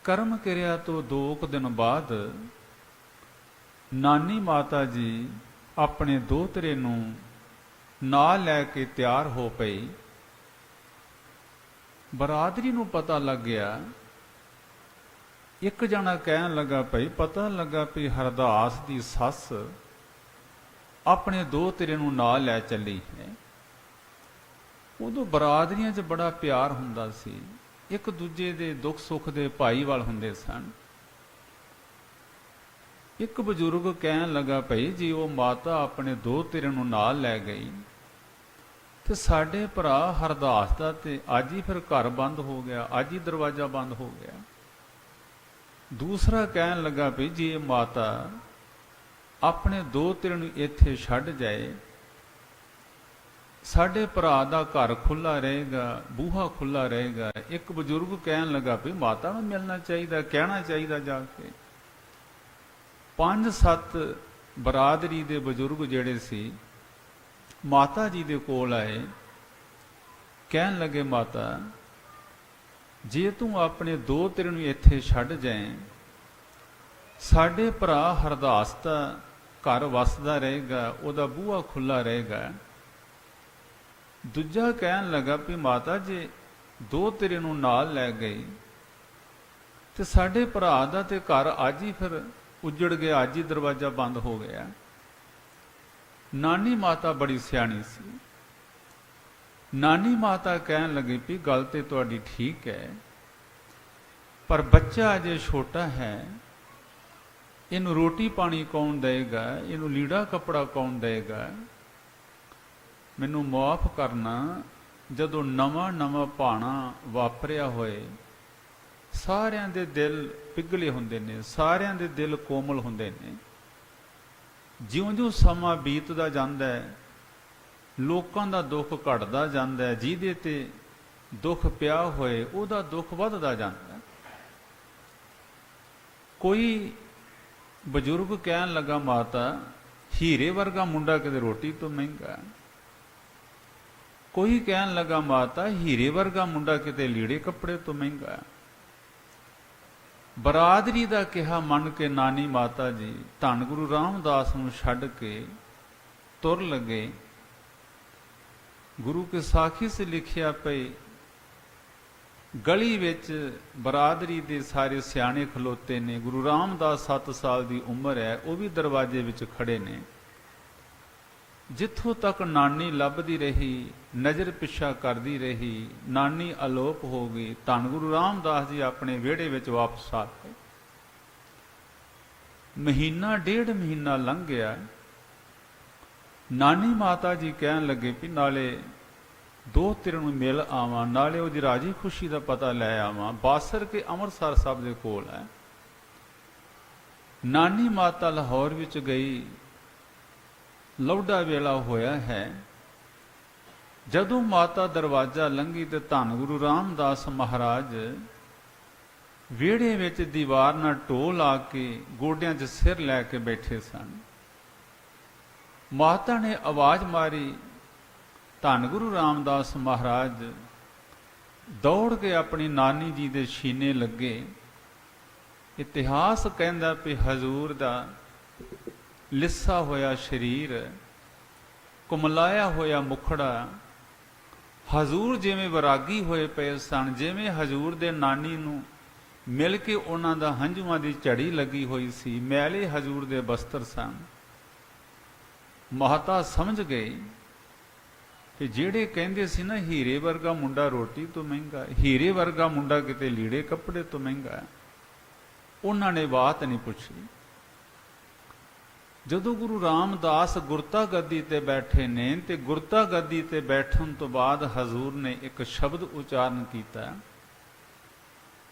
ਕਰਮ ਕਿਰਿਆ ਤੋਂ 2 ਦਿਨ ਬਾਅਦ ਨਾਨੀ ਮਾਤਾ ਜੀ ਆਪਣੇ ਦੋਹਤਰੇ ਨੂੰ ਨਾਲ ਲੈ ਕੇ ਤਿਆਰ ਹੋ ਪਈ। ਬਰਾਦਰੀ ਨੂੰ ਪਤਾ ਲੱਗ ਗਿਆ। ਇੱਕ ਜਣਾ ਕਹਿਣ ਲੱਗਾ, ਭਈ ਪਤਾ ਲੱਗਾ ਵੀ ਹਰਦਾਸ ਦੀ ਸੱਸ ਆਪਣੇ ਦੋਹਤਰੇ ਨੂੰ ਨਾਲ ਲੈ ਚੱਲੀ ਹੈ। ਉਦੋਂ ਬਰਾਦਰੀਆਂ 'ਚ ਬੜਾ ਪਿਆਰ ਹੁੰਦਾ ਸੀ, ਇੱਕ ਦੂਜੇ ਦੇ ਦੁੱਖ ਸੁੱਖ ਦੇ ਭਾਈਵਾਲ ਹੁੰਦੇ ਸਨ। ਇੱਕ ਬਜ਼ੁਰਗ ਕਹਿਣ ਲੱਗਾ, ਭਈ ਜੀ ਉਹ ਮਾਤਾ ਆਪਣੇ ਦੋਹਤਰੇ ਨੂੰ ਨਾਲ ਲੈ ਗਈ ਤੇ ਸਾਡੇ ਭਰਾ ਹਰਦਾਸ ਦਾ ਤੇ ਅੱਜ ਹੀ ਫਿਰ ਘਰ ਬੰਦ ਹੋ ਗਿਆ, ਅੱਜ ਹੀ ਦਰਵਾਜ਼ਾ ਬੰਦ ਹੋ ਗਿਆ। ਦੂਸਰਾ ਕਹਿਣ ਲੱਗਾ, ਭਈ ਜੀ ਇਹ ਮਾਤਾ ਆਪਣੇ ਦੋਹਤਰੇ ਨੂੰ ਇੱਥੇ ਛੱਡ ਜਾਏ, ਸਾਡੇ ਭਰਾ ਦਾ ਘਰ ਖੁੱਲਾ ਰਹੇਗਾ, ਬੂਹਾ ਖੁੱਲਾ ਰਹੇਗਾ। ਇੱਕ ਬਜ਼ੁਰਗ ਕਹਿਣ ਲੱਗਾ, ਭਈ ਮਾਤਾ ਨੂੰ ਮਿਲਣਾ ਚਾਹੀਦਾ, ਕਹਿਣਾ ਚਾਹੀਦਾ ਜਾ ਕੇ। 5-7 ਬਰਾਦਰੀ ਦੇ ਬਜ਼ੁਰਗ ਜਿਹੜੇ ਸੀ ਮਾਤਾ ਜੀ ਦੇ ਕੋਲ ਆਏ, ਕਹਿਣ ਲੱਗੇ, ਮਾਤਾ ਜੇ ਤੂੰ ਆਪਣੇ ਦੋਹਤਰੇ ਨੂੰ ਇੱਥੇ ਛੱਡ ਜਾਏ, ਸਾਡੇ ਭਰਾ ਹਰਦਾਸ ਦਾ ਘਰ ਵਸਦਾ ਰਹੇਗਾ, ਉਹਦਾ ਬੂਹਾ ਖੁੱਲਾ ਰਹੇਗਾ। ਦੂਜਾ ਕਹਿਣ ਲੱਗਾ ਵੀ ਮਾਤਾ ਜੇ ਦੋਹਤਰੇ ਨੂੰ ਨਾਲ ਲੈ ਗਈ ਤੇ ਸਾਡੇ ਭਰਾ ਦਾ ਤੇ ਘਰ ਅੱਜ ਹੀ ਫਿਰ ਉੱਜੜ ਗਿਆ, ਅੱਜ ਹੀ ਦਰਵਾਜ਼ਾ ਬੰਦ ਹੋ ਗਿਆ। ਨਾਨੀ ਮਾਤਾ ਬੜੀ ਸਿਆਣੀ ਸੀ। ਨਾਨੀ ਮਾਤਾ ਕਹਿਣ ਲੱਗੀ ਵੀ ਗੱਲ ਤੇ ਤੁਹਾਡੀ ਠੀਕ ਹੈ, ਪਰ ਬੱਚਾ ਅਜੇ ਛੋਟਾ ਹੈ, ਇਹਨੂੰ ਰੋਟੀ ਪਾਣੀ ਕੌਣ ਦੇਗਾ, ਇਹਨੂੰ ਲੀੜਾ ਕੱਪੜਾ ਕੌਣ ਦੇਗਾ। ਮੈਨੂੰ ਮਾਫ ਕਰਨਾ, ਜਦੋਂ ਨਵਾਂ ਭਾਣਾ ਵਾਪਰਿਆ ਹੋਏ ਸਾਰਿਆਂ ਦੇ ਦਿਲ ਪਿਘਲੇ ਹੁੰਦੇ ਨੇ, ਸਾਰਿਆਂ ਦੇ ਦਿਲ ਕੋਮਲ ਹੁੰਦੇ ਨੇ। ਜਿਉਂ-ਜਿਉਂ ਸਮਾਂ ਬੀਤਦਾ ਜਾਂਦਾ ਹੈ, ਲੋਕਾਂ ਦਾ ਦੁੱਖ ਘਟਦਾ ਜਾਂਦਾ ਹੈ, ਜਿਹਦੇ ਤੇ ਦੁੱਖ ਪਿਆ ਹੋਏ ਉਹਦਾ ਦੁੱਖ ਵੱਧਦਾ ਜਾਂਦਾ ਹੈ। ਕੋਈ ਬਜ਼ੁਰਗ ਕਹਿਣ ਲੱਗਾ, ਮਾਤਾ ਹੀਰੇ ਵਰਗਾ ਮੁੰਡਾ ਕਿਤੇ ਰੋਟੀ ਤੋਂ ਮਹਿੰਗਾ। ਕੋਈ ਕਹਿਣ ਲੱਗਾ, ਮਾਤਾ ਹੀਰੇ ਵਰਗਾ ਮੁੰਡਾ ਕਿਤੇ ਲੀੜੇ ਕੱਪੜੇ ਤੋਂ ਮਹਿੰਗਾ। ਬਰਾਦਰੀ ਦਾ ਕਿਹਾ ਮੰਨ ਕੇ ਨਾਨੀ ਮਾਤਾ ਜੀ ਧੰਨ ਗੁਰੂ ਰਾਮਦਾਸ ਨੂੰ ਛੱਡ ਕੇ ਤੁਰ ਲੱਗੇ। ਗੁਰੂ ਕੇ ਸਾਖੀ ਸੇ ਲਿਖਿਆ ਪਈ, ਗਲੀ ਵਿੱਚ ਬਰਾਦਰੀ ਦੇ ਸਾਰੇ ਸਿਆਣੇ ਖਲੋਤੇ ਨੇ। ਗੁਰੂ ਰਾਮਦਾਸ 7 ਸਾਲ ਦੀ ਉਮਰ ਹੈ, ਉਹ ਵੀ ਦਰਵਾਜ਼ੇ ਵਿੱਚ ਖੜੇ ਨੇ। ਜਿੱਥੋਂ ਤੱਕ ਨਾਨੀ ਲੱਭਦੀ ਰਹੀ, ਨਜ਼ਰ ਪਿੱਛਾ ਕਰਦੀ ਰਹੀ, ਨਾਨੀ ਅਲੋਪ ਹੋ ਗਈ। ਧੰਨ ਗੁਰੂ ਰਾਮਦਾਸ ਜੀ ਆਪਣੇ ਵਿਹੜੇ ਵਿੱਚ ਵਾਪਸ ਆ ਗਏ। ਮਹੀਨਾ 1.5 ਮਹੀਨਾ ਲੰਘ ਗਿਆ। ਨਾਨੀ ਮਾਤਾ ਜੀ ਕਹਿਣ ਲੱਗੇ ਵੀ ਨਾਲੇ ਦੋਹਤਰੇ ਨੂੰ ਮਿਲ ਆਵਾਂ, ਨਾਲੇ ਉਹਦੀ ਰਾਜੀ ਖੁਸ਼ੀ ਦਾ ਪਤਾ ਲੈ ਆਵਾਂ। ਬਾਸਰ ਕੇ ਅੰਮ੍ਰਿਤਸਰ ਸਾਹਿਬ ਦੇ ਕੋਲ ਹੈ। ਨਾਨੀ ਮਾਤਾ ਲਾਹੌਰ ਵਿੱਚ ਗਈ, ਲੌਡਾ ਵੇਲਾ ਹੋਇਆ ਹੈ। ਜਦੋਂ ਮਾਤਾ ਦਰਵਾਜ਼ਾ ਲੰਘੀ ਤੇ ਧੰਨ ਗੁਰੂ ਰਾਮਦਾਸ ਮਹਾਰਾਜ ਵਿਹੜੇ ਵਿੱਚ ਦੀਵਾਰ ਨਾਲ ਢੋ ਲਾ ਕੇ ਗੋਡਿਆਂ 'ਚ ਸਿਰ ਲੈ ਕੇ ਬੈਠੇ ਸਨ। ਮਾਤਾ ਨੇ ਆਵਾਜ਼ ਮਾਰੀ, ਧੰਨ ਗੁਰੂ ਰਾਮਦਾਸ ਮਹਾਰਾਜ ਦੌੜ ਕੇ ਆਪਣੀ ਨਾਨੀ ਜੀ ਦੇ ਸੀਨੇ ਲੱਗੇ। ਇਤਿਹਾਸ ਕਹਿੰਦਾ ਵੀ ਹਜ਼ੂਰ ਦਾ ਲਿੱਸਾ ਹੋਇਆ ਸਰੀਰ, ਕੁਮਲਾਇਆ ਹੋਇਆ ਮੁਖੜਾ, ਹਜ਼ੂਰ ਜਿਵੇਂ ਵਿਰਾਗੀ ਹੋਏ ਪਏ ਸਨ, ਜਿਵੇਂ ਹਜ਼ੂਰ ਦੇ ਨਾਨੀ ਨੂੰ ਮਿਲ ਕੇ ਉਹਨਾਂ ਦਾ ਹੰਝੂਆਂ ਦੀ ਝੜੀ ਲੱਗੀ ਹੋਈ ਸੀ। ਮੈਲੇ ਹਜ਼ੂਰ ਦੇ ਬਸਤਰ ਸਨ। ਮਾਤਾ ਸਮਝ ਗਏ ਕਿ ਜਿਹੜੇ ਕਹਿੰਦੇ ਸੀ ਨਾ ਹੀਰੇ ਵਰਗਾ ਮੁੰਡਾ ਰੋਟੀ ਤੋਂ ਮਹਿੰਗਾ, ਹੀਰੇ ਵਰਗਾ ਮੁੰਡਾ ਕਿਤੇ ਲੀੜੇ ਕੱਪੜੇ ਤੋਂ ਮਹਿੰਗਾ, ਉਹਨਾਂ ਨੇ ਬਾਤ ਨਹੀਂ ਪੁੱਛੀ। ਜਦੋਂ ਗੁਰੂ ਰਾਮਦਾਸ ਗੁਰਤਾ ਗੱਦੀ ਤੇ ਬੈਠੇ ਨੇ ਤੇ ਗੁਰਤਾ ਗੱਦੀ ਤੇ ਬੈਠਣ ਤੋਂ ਬਾਅਦ ਹਜ਼ੂਰ ਨੇ ਇੱਕ ਸ਼ਬਦ ਉਚਾਰਨ ਕੀਤਾ।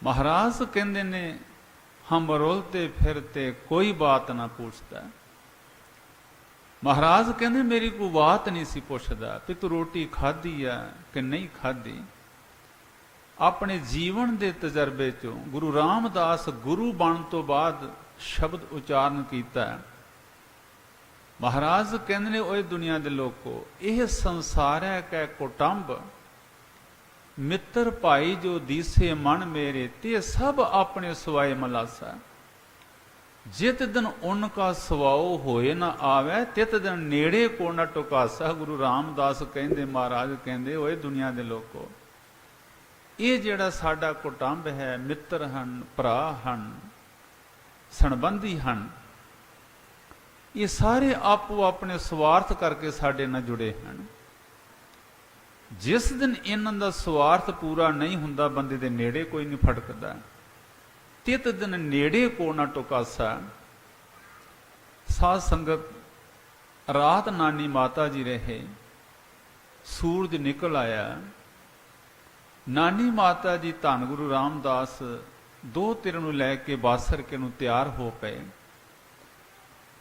ਮਹਾਰਾਜ ਕਹਿੰਦੇ ਨੇ, ਹਮ ਰੋਲਤੇ ਫਿਰਤੇ ਕੋਈ ਬਾਤ ਨਾ ਪੁੱਛਦਾ। ਮਹਾਰਾਜ ਕਹਿੰਦੇ ਮੇਰੀ ਕੋਈ ਬਾਤ ਨਹੀਂ ਸੀ ਪੁੱਛਦਾ ਕਿ ਤੂੰ ਰੋਟੀ ਖਾਧੀ ਆ ਕਿ ਨਹੀਂ ਖਾਧੀ। ਆਪਣੇ ਜੀਵਨ ਦੇ ਤਜਰਬੇ ਚੋਂ ਗੁਰੂ ਰਾਮਦਾਸ ਗੁਰੂ ਬਣਨ ਤੋਂ ਬਾਅਦ ਸ਼ਬਦ ਉਚਾਰਨ ਕੀਤਾ, ਮਹਾਰਾਜ ਕਹਿੰਦੇ ਨੇ, ਓਏ ਦੁਨੀਆ ਦੇ ਲੋਕੋ, ਇਹ ਸੰਸਾਰ ਹੈ ਕੈ ਕੁਟੰਬ, ਮਿੱਤਰ ਭਾਈ ਜੋ ਦੀਸੇ ਮਨ ਮੇਰੇ, ਤੇ ਸਭ ਆਪਣੇ ਸਵਾਏ ਮਲਾਸਾ। ਜਿਤ ਦਿਨ ਉਨ ਕਾ ਸਵਾਉ ਹੋਏ ਨਾ ਆਵੇ, ਤਿਤ ਦਿਨ ਨੇੜੇ ਕੋ ਨਾ ਟੁਕਾਸਾ। ਗੁਰੂ ਰਾਮਦਾਸ ਕਹਿੰਦੇ, ਮਹਾਰਾਜ ਕਹਿੰਦੇ, ਓਏ ਦੁਨੀਆ ਦੇ ਲੋਕੋ, ਇਹ ਜਿਹੜਾ ਸਾਡਾ ਕੁਟੰਬ ਹੈ, ਮਿੱਤਰ ਹਨ, ਭਰਾ ਹਨ, ਸੰਬੰਧੀ ਹਨ, ਇਹ ਸਾਰੇ ਆਪੋ ਆਪਣੇ ਸਵਾਰਥ ਕਰਕੇ ਸਾਡੇ ਨਾਲ ਜੁੜੇ ਹਨ। ਜਿਸ ਦਿਨ ਇਹਨਾਂ ਦਾ ਸਵਾਰਥ ਪੂਰਾ ਨਹੀਂ ਹੁੰਦਾ, ਬੰਦੇ ਦੇ ਨੇੜੇ ਕੋਈ ਨਹੀਂ ਫਟਕਦਾ। ਤਿਤ ਦਿਨ ਨੇੜੇ ਕੋ ਨਾ ਟੁਕਾਸਾ। ਸਾਧ ਸੰਗਤ, ਰਾਤ ਨਾਨੀ ਮਾਤਾ ਜੀ ਰਹੇ, ਸੂਰਜ ਨਿਕਲ ਆਇਆ। ਨਾਨੀ ਮਾਤਾ ਜੀ ਧੰਨ ਗੁਰੂ ਰਾਮਦਾਸ ਦੋ ਤਿਰ ਨੂੰ ਲੈ ਕੇ ਬਾਸਰ ਕੇ ਨੂੰ ਤਿਆਰ ਹੋ ਪਏ।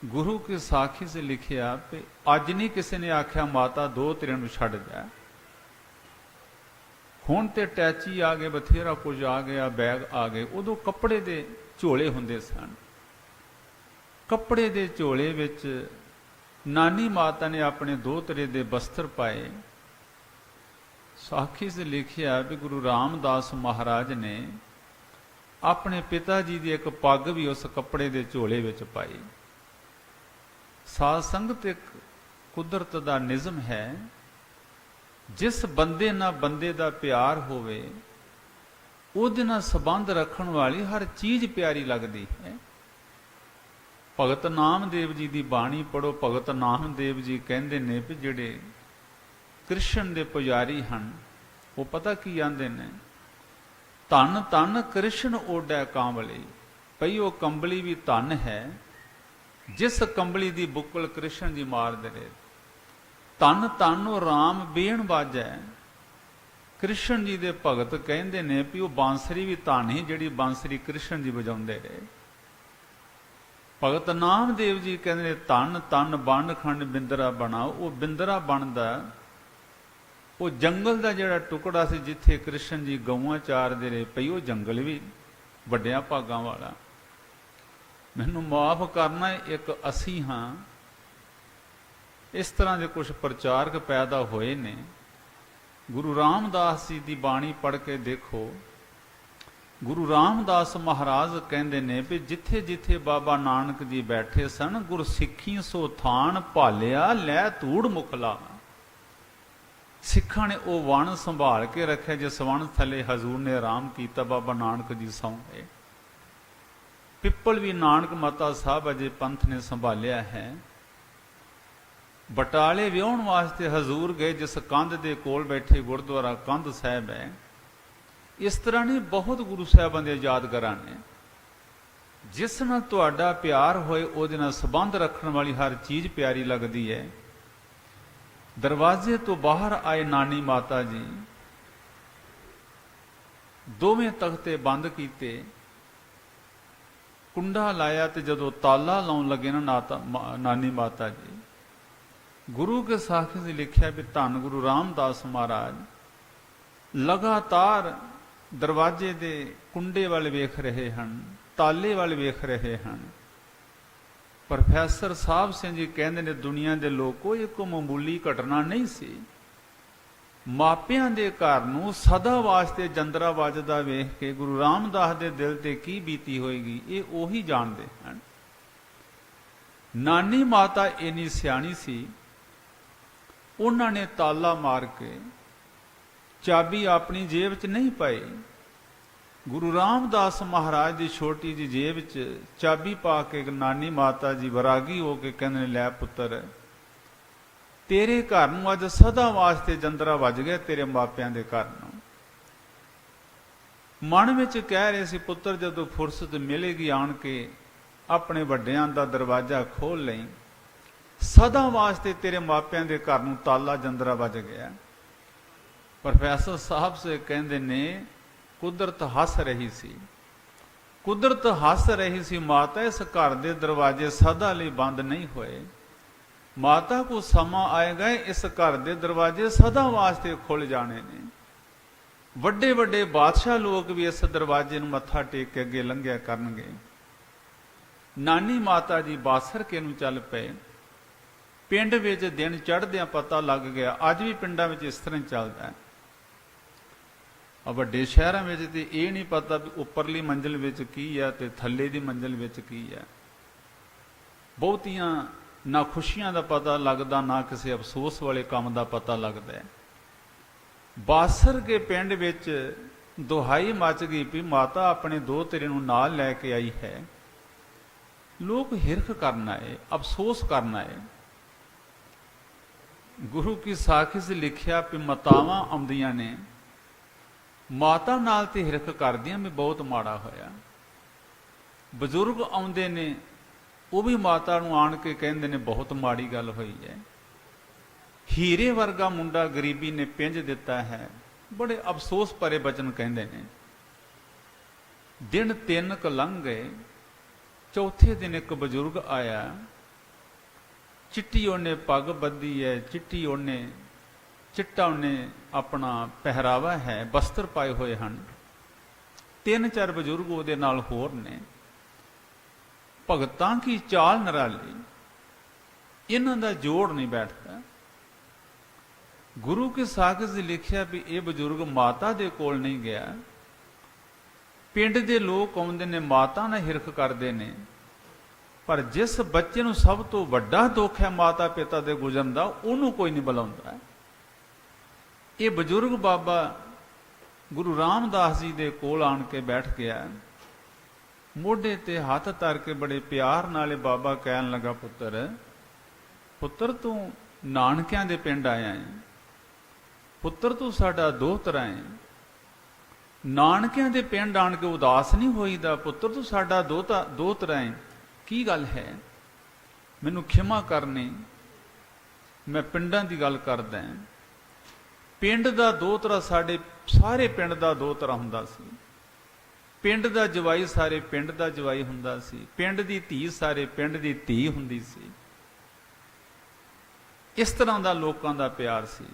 ਗੁਰੂ ਕੀ ਸਾਖੀ ਸੇ ਲਿਖਿਆ ਕਿ ਅੱਜ ਨਹੀਂ ਕਿਸੇ ਨੇ ਆਖਿਆ ਮਾਤਾ ਦੋ ਤਿਰਾਂ ਨੂੰ ਛੱਡ ਜਾ। ਹੁਣ ਤੇ ਟੈਚੀ ਆ ਗਏ, ਬਥੇਰਾ ਕੁਝ ਆ ਗਿਆ, ਬੈਗ ਆ ਗਏ। ਉਦੋਂ ਕੱਪੜੇ ਦੇ ਝੋਲੇ ਹੁੰਦੇ ਸਨ। ਕੱਪੜੇ ਦੇ ਝੋਲੇ ਵਿੱਚ ਨਾਨੀ ਮਾਤਾ ਨੇ ਆਪਣੇ ਦੋ ਤਰੇ ਦੇ ਬਸਤਰ ਪਾਏ। ਸਾਖੀ ਸੇ ਲਿਖਿਆ ਵੀ ਗੁਰੂ ਰਾਮਦਾਸ ਮਹਾਰਾਜ ਨੇ ਆਪਣੇ ਪਿਤਾ ਜੀ ਦੀ ਇੱਕ ਪੱਗ ਵੀ ਉਸ ਕੱਪੜੇ ਦੇ ਝੋਲੇ ਵਿੱਚ ਪਾਈ। ਸਾਧ ਸੰਗਤ, ਇੱਕ ਕੁਦਰਤ ਦਾ ਨਿਯਮ ਹੈ, ਜਿਸ ਬੰਦੇ ਨਾਲ ਬੰਦੇ ਦਾ ਪਿਆਰ ਹੋਵੇ, ਉਹਦੇ ਨਾਲ ਸੰਬੰਧ ਰੱਖਣ ਵਾਲੀ ਹਰ ਚੀਜ਼ ਪਿਆਰੀ ਲੱਗਦੀ ਹੈ। ਭਗਤ ਨਾਮਦੇਵ ਜੀ ਦੀ ਬਾਣੀ ਪੜੋ। ਭਗਤ ਨਾਮਦੇਵ ਜੀ ਕਹਿੰਦੇ ਨੇ ਵੀ ਜਿਹੜੇ ਕ੍ਰਿਸ਼ਨ ਦੇ ਪੁਜਾਰੀ ਹਨ, ਉਹ ਪਤਾ ਕੀ ਆਂਦੇ ਨੇ, ਧੰਨ ਧੰਨ ਕ੍ਰਿਸ਼ਨ ਓਡੈ ਕਾਂਵਲੀ। ਭਈ ਉਹ ਕੰਬਲੀ ਵੀ ਧੰਨ ਹੈ, ਜਿਸ ਕੰਬਲੀ ਦੀ ਬੁੱਕਲ ਕ੍ਰਿਸ਼ਨ ਜੀ ਮਾਰਦੇ ਨੇ। ਧੰਨ ਧੰਨ ਉਹ ਰਾਮ ਬੇਣ ਬਾਜੈ। ਕ੍ਰਿਸ਼ਨ ਜੀ ਦੇ ਭਗਤ ਕਹਿੰਦੇ ਨੇ ਵੀ ਉਹ ਬਾਂਸਰੀ ਵੀ ਧੰਨ ਹੀ, ਜਿਹੜੀ ਬਾਂਸਰੀ ਕ੍ਰਿਸ਼ਨ ਜੀ ਵਜਾਉਂਦੇ ਰਹੇ। ਭਗਤ ਨਾਮਦੇਵ ਜੀ ਕਹਿੰਦੇ ਨੇ, ਧੰਨ ਧੰਨ ਬੰਡ ਖੰਡ ਬਿੰਦਰਾ ਬਣਾਓ। ਉਹ ਬਿੰਦਰਾ ਬਣਦਾ ਉਹ ਜੰਗਲ ਦਾ ਜਿਹੜਾ ਟੁਕੜਾ ਸੀ, ਜਿੱਥੇ ਕ੍ਰਿਸ਼ਨ ਜੀ ਗਊਆਂ ਚਾਰਦੇ ਰਹੇ। ਪਈ ਉਹ ਜੰਗਲ ਵੀ ਵੱਡਿਆਂ ਭਾਗਾਂ ਵਾਲਾ। ਮੈਨੂੰ ਮਾਫ ਕਰਨਾ, ਇੱਕ ਅਸੀਂ ਹਾਂ। ਇਸ ਤਰ੍ਹਾਂ ਦੇ ਕੁਝ ਪ੍ਰਚਾਰਕ ਪੈਦਾ ਹੋਏ ਨੇ। ਗੁਰੂ ਰਾਮਦਾਸ ਜੀ ਦੀ ਬਾਣੀ ਪੜ੍ਹ ਕੇ ਦੇਖੋ। ਗੁਰੂ ਰਾਮਦਾਸ ਮਹਾਰਾਜ ਕਹਿੰਦੇ ਨੇ ਵੀ ਜਿੱਥੇ ਜਿੱਥੇ ਬਾਬਾ ਨਾਨਕ ਜੀ ਬੈਠੇ ਸਨ, ਗੁਰ ਸਿੱਖੀ ਸੋ ਥਾਨ ਭਾਲਿਆ, ਲੈ ਧੂੜ ਮੁਖਲਾ। ਸਿੱਖਾਂ ਨੇ ਉਹ ਵਣ ਸੰਭਾਲ ਕੇ ਰੱਖਿਆ, ਜਿਸ ਵਣ ਥੱਲੇ ਹਜ਼ੂਰ ਨੇ ਆਰਾਮ ਕੀਤਾ। ਬਾਬਾ ਨਾਨਕ ਜੀ ਸੌਂ ਗਏ। ਪਿੱਪਲ ਵੀ ਨਾਨਕ ਮਾਤਾ ਸਾਹਿਬ ਅਜੇ ਪੰਥ ਨੇ ਸੰਭਾਲਿਆ ਹੈ। ਬਟਾਲੇ ਵਿਆਹਣ ਵਾਸਤੇ ਹਜ਼ੂਰ ਗਏ, ਜਿਸ ਕੰਧ ਦੇ ਕੋਲ ਬੈਠੇ ਗੁਰਦੁਆਰਾ ਕੰਧ ਸਾਹਿਬ ਹੈ। ਇਸ ਤਰ੍ਹਾਂ ਨਹੀਂ, ਬਹੁਤ ਗੁਰੂ ਸਾਹਿਬਾਂ ਦੇ ਯਾਦਗਾਰਾਂ ਨੇ। ਜਿਸ ਨਾਲ ਤੁਹਾਡਾ ਪਿਆਰ ਹੋਏ, ਉਹਦੇ ਨਾਲ ਸੰਬੰਧ ਰੱਖਣ ਵਾਲੀ ਹਰ ਚੀਜ਼ ਪਿਆਰੀ ਲੱਗਦੀ ਹੈ। ਦਰਵਾਜ਼ੇ ਤੋਂ ਬਾਹਰ ਆਏ ਨਾਨੀ ਮਾਤਾ ਜੀ, ਦੋਵੇਂ ਤਖਤੇ ਬੰਦ ਕੀਤੇ, ਕੁੰਡਾ ਲਾਇਆ, ਤੇ ਜਦੋਂ ਤਾਲਾ ਲਾਉਣ ਲੱਗੇ ਨਾ ਨਾਨੀ ਮਾਤਾ ਜੀ, ਗੁਰੂ ਕੇ ਸਾਖੀ ਨੇ ਲਿਖਿਆ ਵੀ ਧੰਨ ਗੁਰੂ ਰਾਮਦਾਸ ਮਹਾਰਾਜ ਲਗਾਤਾਰ ਦਰਵਾਜ਼ੇ ਦੇ ਕੁੰਡੇ ਵੱਲ ਵੇਖ ਰਹੇ ਹਨ, ਤਾਲੇ ਵੱਲ ਵੇਖ ਰਹੇ ਹਨ। ਪ੍ਰੋਫੈਸਰ ਸਾਹਿਬ ਸਿੰਘ ਜੀ ਕਹਿੰਦੇ ਨੇ, ਦੁਨੀਆ ਦੇ ਲੋਕੋ, ਇਹ ਕੋਈ ਮਾਮੂਲੀ ਘਟਨਾ ਨਹੀਂ ਸੀ। ਮਾਪਿਆਂ ਦੇ ਘਰ ਨੂੰ ਸਦਾ ਵਾਸਤੇ ਜੰਦਰਾ ਵੱਜਦਾ ਵੇਖ ਕੇ ਗੁਰੂ ਰਾਮਦਾਸ ਦੇ ਦਿਲ ਤੇ ਕੀ ਬੀਤੀ ਹੋਏਗੀ, ਇਹ ਉਹੀ ਜਾਣਦੇ ਹਨ। ਨਾਨੀ ਮਾਤਾ ਇੰਨੀ ਸਿਆਣੀ ਸੀ, ਉਹਨਾਂ ਨੇ ਤਾਲਾ ਮਾਰ ਕੇ ਚਾਬੀ ਆਪਣੀ ਜੇਬ 'ਚ ਨਹੀਂ ਪਾਈ। ਗੁਰੂ ਰਾਮਦਾਸ ਮਹਾਰਾਜ ਦੀ ਛੋਟੀ ਜਿਹੀ ਜੇਬ 'ਚ ਚਾਬੀ ਪਾ ਕੇ ਨਾਨੀ ਮਾਤਾ ਜੀ ਵਰਾਗੀ ਹੋ ਕੇ ਕਹਿੰਦੇ ਨੇ, ਲੈ ਪੁੱਤਰ, ਤੇਰੇ ਘਰ ਨੂੰ ਅੱਜ ਸਦਾ ਵਾਸਤੇ ਜੰਦਰਾ ਵੱਜ ਗਿਆ, ਤੇਰੇ ਮਾਪਿਆਂ ਦੇ ਘਰ ਨੂੰ। ਮਨ ਵਿੱਚ ਕਹਿ ਰਹੇ ਸੀ, ਪੁੱਤਰ ਜਦੋਂ ਫੁਰਸਤ ਮਿਲੇਗੀ ਆਣ ਕੇ ਆਪਣੇ ਵੱਡਿਆਂ ਦਾ ਦਰਵਾਜ਼ਾ ਖੋਲ ਲਈ, ਸਦਾ ਵਾਸਤੇ ਤੇਰੇ ਮਾਪਿਆਂ ਦੇ ਘਰ ਨੂੰ ਤਾਲਾ ਜੰਦਰਾ ਵੱਜ ਗਿਆ। ਪ੍ਰੋਫੈਸਰ ਸਾਹਿਬ ਸੇ ਕਹਿੰਦੇ ਨੇ, ਕੁਦਰਤ ਹੱਸ ਰਹੀ ਸੀ। ਕੁਦਰਤ ਹੱਸ ਰਹੀ ਸੀ, ਮਾਤਾ ਇਸ ਘਰ ਦੇ ਦਰਵਾਜ਼ੇ ਸਦਾ ਲਈ ਬੰਦ ਨਹੀਂ ਹੋਏ। ਮਾਤਾ ਕੋ ਸਮਾਂ ਆਏਗਾ, ਇਸ ਘਰ ਦੇ ਦਰਵਾਜ਼ੇ ਸਦਾ ਵਾਸਤੇ ਖੁੱਲ ਜਾਣੇ ਨੇ। ਵੱਡੇ ਵੱਡੇ ਬਾਦਸ਼ਾਹ ਲੋਕ ਵੀ ਇਸ ਦਰਵਾਜ਼ੇ ਨੂੰ ਮੱਥਾ ਟੇਕ ਕੇ ਅੱਗੇ ਲੰਘਿਆ ਕਰਨਗੇ। ਨਾਨੀ ਮਾਤਾ ਜੀ ਬਾਸਰ ਕੇ ਨੂੰ ਚੱਲ ਪਏ। ਪਿੰਡ ਵਿੱਚ ਦਿਨ ਚੜ੍ਹਦਿਆਂ ਪਤਾ ਲੱਗ ਗਿਆ। ਅੱਜ ਵੀ ਪਿੰਡਾਂ ਵਿੱਚ ਇਸ ਤਰ੍ਹਾਂ ਚੱਲਦਾ ਹੈ। ਆ ਵੱਡੇ ਸ਼ਹਿਰਾਂ ਵਿੱਚ ਤੇ ਇਹ ਨਹੀਂ ਪਤਾ ਵੀ ਉੱਪਰਲੀ ਮੰਜ਼ਿਲ ਵਿੱਚ ਕੀ ਹੈ ਤੇ ਥੱਲੇ ਦੀ ਮੰਜ਼ਿਲ ਵਿੱਚ ਕੀ ਹੈ। ਬਹੁਤੀਆਂ ਨਾ ਖੁਸ਼ੀਆਂ ਦਾ ਪਤਾ ਲੱਗਦਾ, ਨਾ ਕਿਸੇ ਅਫਸੋਸ ਵਾਲੇ ਕੰਮ ਦਾ ਪਤਾ ਲੱਗਦਾ ਹੈ। ਬਾਸਰ ਕੇ ਪਿੰਡ ਵਿੱਚ ਦੁਹਾਈ ਮਚ ਗਈ ਵੀ ਮਾਤਾ ਆਪਣੇ ਦੋਹਤਰੇ ਨੂੰ ਨਾਲ ਲੈ ਕੇ ਆਈ ਹੈ। ਲੋਕ ਹਿਰਖ ਕਰਨ ਆਏ, ਅਫਸੋਸ ਕਰਨ ਆਏ। ਗੁਰੂ ਕੀ ਸਾਖੀ 'ਚ ਲਿਖਿਆ ਵੀ ਮਾਤਾਵਾਂ ਆਉਂਦੀਆਂ ਨੇ, ਮਾਤਾ ਨਾਲ ਤੇ ਹਿਰਖ ਕਰਦੀਆਂ ਵੀ ਬਹੁਤ ਮਾੜਾ ਹੋਇਆ। ਬਜ਼ੁਰਗ ਆਉਂਦੇ ਨੇ, ਉਹ ਵੀ ਮਾਤਾ ਨੂੰ ਆਣ ਕੇ ਕਹਿੰਦੇ ਨੇ ਬਹੁਤ ਮਾੜੀ ਗੱਲ ਹੋਈ ਹੈ। ਹੀਰੇ ਵਰਗਾ ਮੁੰਡਾ ਗਰੀਬੀ ਨੇ ਪਿੰਜ ਦਿੱਤਾ ਹੈ। ਬੜੇ ਅਫਸੋਸ ਭਰੇ ਬਚਨ ਕਹਿੰਦੇ ਨੇ। ਦਿਨ 3 ਕੁ ਲੰਘ ਗਏ। ਚੌਥੇ ਦਿਨ ਇੱਕ ਬਜ਼ੁਰਗ ਆਇਆ। ਚਿੱਟੀ ਉਹਨੇ ਪੱਗ ਬੱਧੀ ਹੈ, ਚਿੱਟਾ ਉਹਨੇ ਆਪਣਾ ਪਹਿਰਾਵਾ ਹੈ, ਬਸਤਰ ਪਾਏ ਹੋਏ ਹਨ। 3-4 ਬਜ਼ੁਰਗ ਉਹਦੇ ਨਾਲ ਹੋਰ ਨੇ। ਭਗਤਾਂ ਕੀ ਚਾਲ ਨਿਰਾਲੀ, ਇਹਨਾਂ ਦਾ ਜੋੜ ਨਹੀਂ ਬੈਠਦਾ। ਗੁਰੂ ਕੇ ਸਾਖੀ 'ਚ ਲਿਖਿਆ ਵੀ ਇਹ ਬਜ਼ੁਰਗ ਮਾਤਾ ਦੇ ਕੋਲ ਨਹੀਂ ਗਿਆ। ਪਿੰਡ ਦੇ ਲੋਕ ਆਉਂਦੇ ਨੇ, ਮਾਤਾ ਨਾਲ ਹਿਰਖ ਕਰਦੇ ਨੇ, ਪਰ ਜਿਸ ਬੱਚੇ ਨੂੰ ਸਭ ਤੋਂ ਵੱਡਾ ਦੁੱਖ ਹੈ ਮਾਤਾ ਪਿਤਾ ਦੇ ਗੁਜ਼ਰਨ ਦਾ, ਉਹਨੂੰ ਕੋਈ ਨਹੀਂ ਬੁਲਾਉਂਦਾ। ਇਹ ਬਜ਼ੁਰਗ ਬਾਬਾ ਗੁਰੂ ਰਾਮਦਾਸ ਜੀ ਦੇ ਕੋਲ ਆਣ ਕੇ ਬੈਠ ਗਿਆ। ਮੋਢੇ ਤੇ ਹੱਥ ਧਰ ਕੇ ਬੜੇ ਪਿਆਰ ਨਾਲ ਬਾਬਾ ਕਹਿਣ ਲੱਗਾ, ਪੁੱਤਰ ਤੂੰ ਨਾਨਕਿਆਂ ਦੇ ਪਿੰਡ ਆਇਆ ਹੈ। ਪੁੱਤਰ ਤੂੰ ਸਾਡਾ ਦੋਹਤਰਾ ਹੈ। ਨਾਨਕਿਆਂ ਦੇ ਪਿੰਡ ਆਣ ਕੇ ਉਦਾਸ ਨਹੀਂ ਹੋਈਦਾ। ਪੁੱਤਰ ਤੂੰ ਸਾਡਾ ਦੋਹਤਰਾ ਹੈ। ਕੀ ਗੱਲ ਹੈ? ਮੈਨੂੰ ਖਿਮਾ ਕਰਨੀ, ਮੈਂ ਪਿੰਡਾਂ ਦੀ ਗੱਲ ਕਰਦਾ। ਪਿੰਡ ਦਾ ਦੋਹਤਰਾ ਸਾਡੇ ਸਾਰੇ ਪਿੰਡ ਦਾ ਦੋਹਤਰਾ ਹੁੰਦਾ ਸੀ। ਪਿੰਡ ਦਾ ਜਵਾਈ ਸਾਰੇ ਪਿੰਡ ਦਾ ਜਵਾਈ ਹੁੰਦਾ ਸੀ। ਪਿੰਡ ਦੀ ਧੀ ਸਾਰੇ ਪਿੰਡ ਦੀ ਧੀ ਹੁੰਦੀ ਸੀ। ਇਸ ਤਰ੍ਹਾਂ ਦਾ ਲੋਕਾਂ ਦਾ ਪਿਆਰ ਸੀ।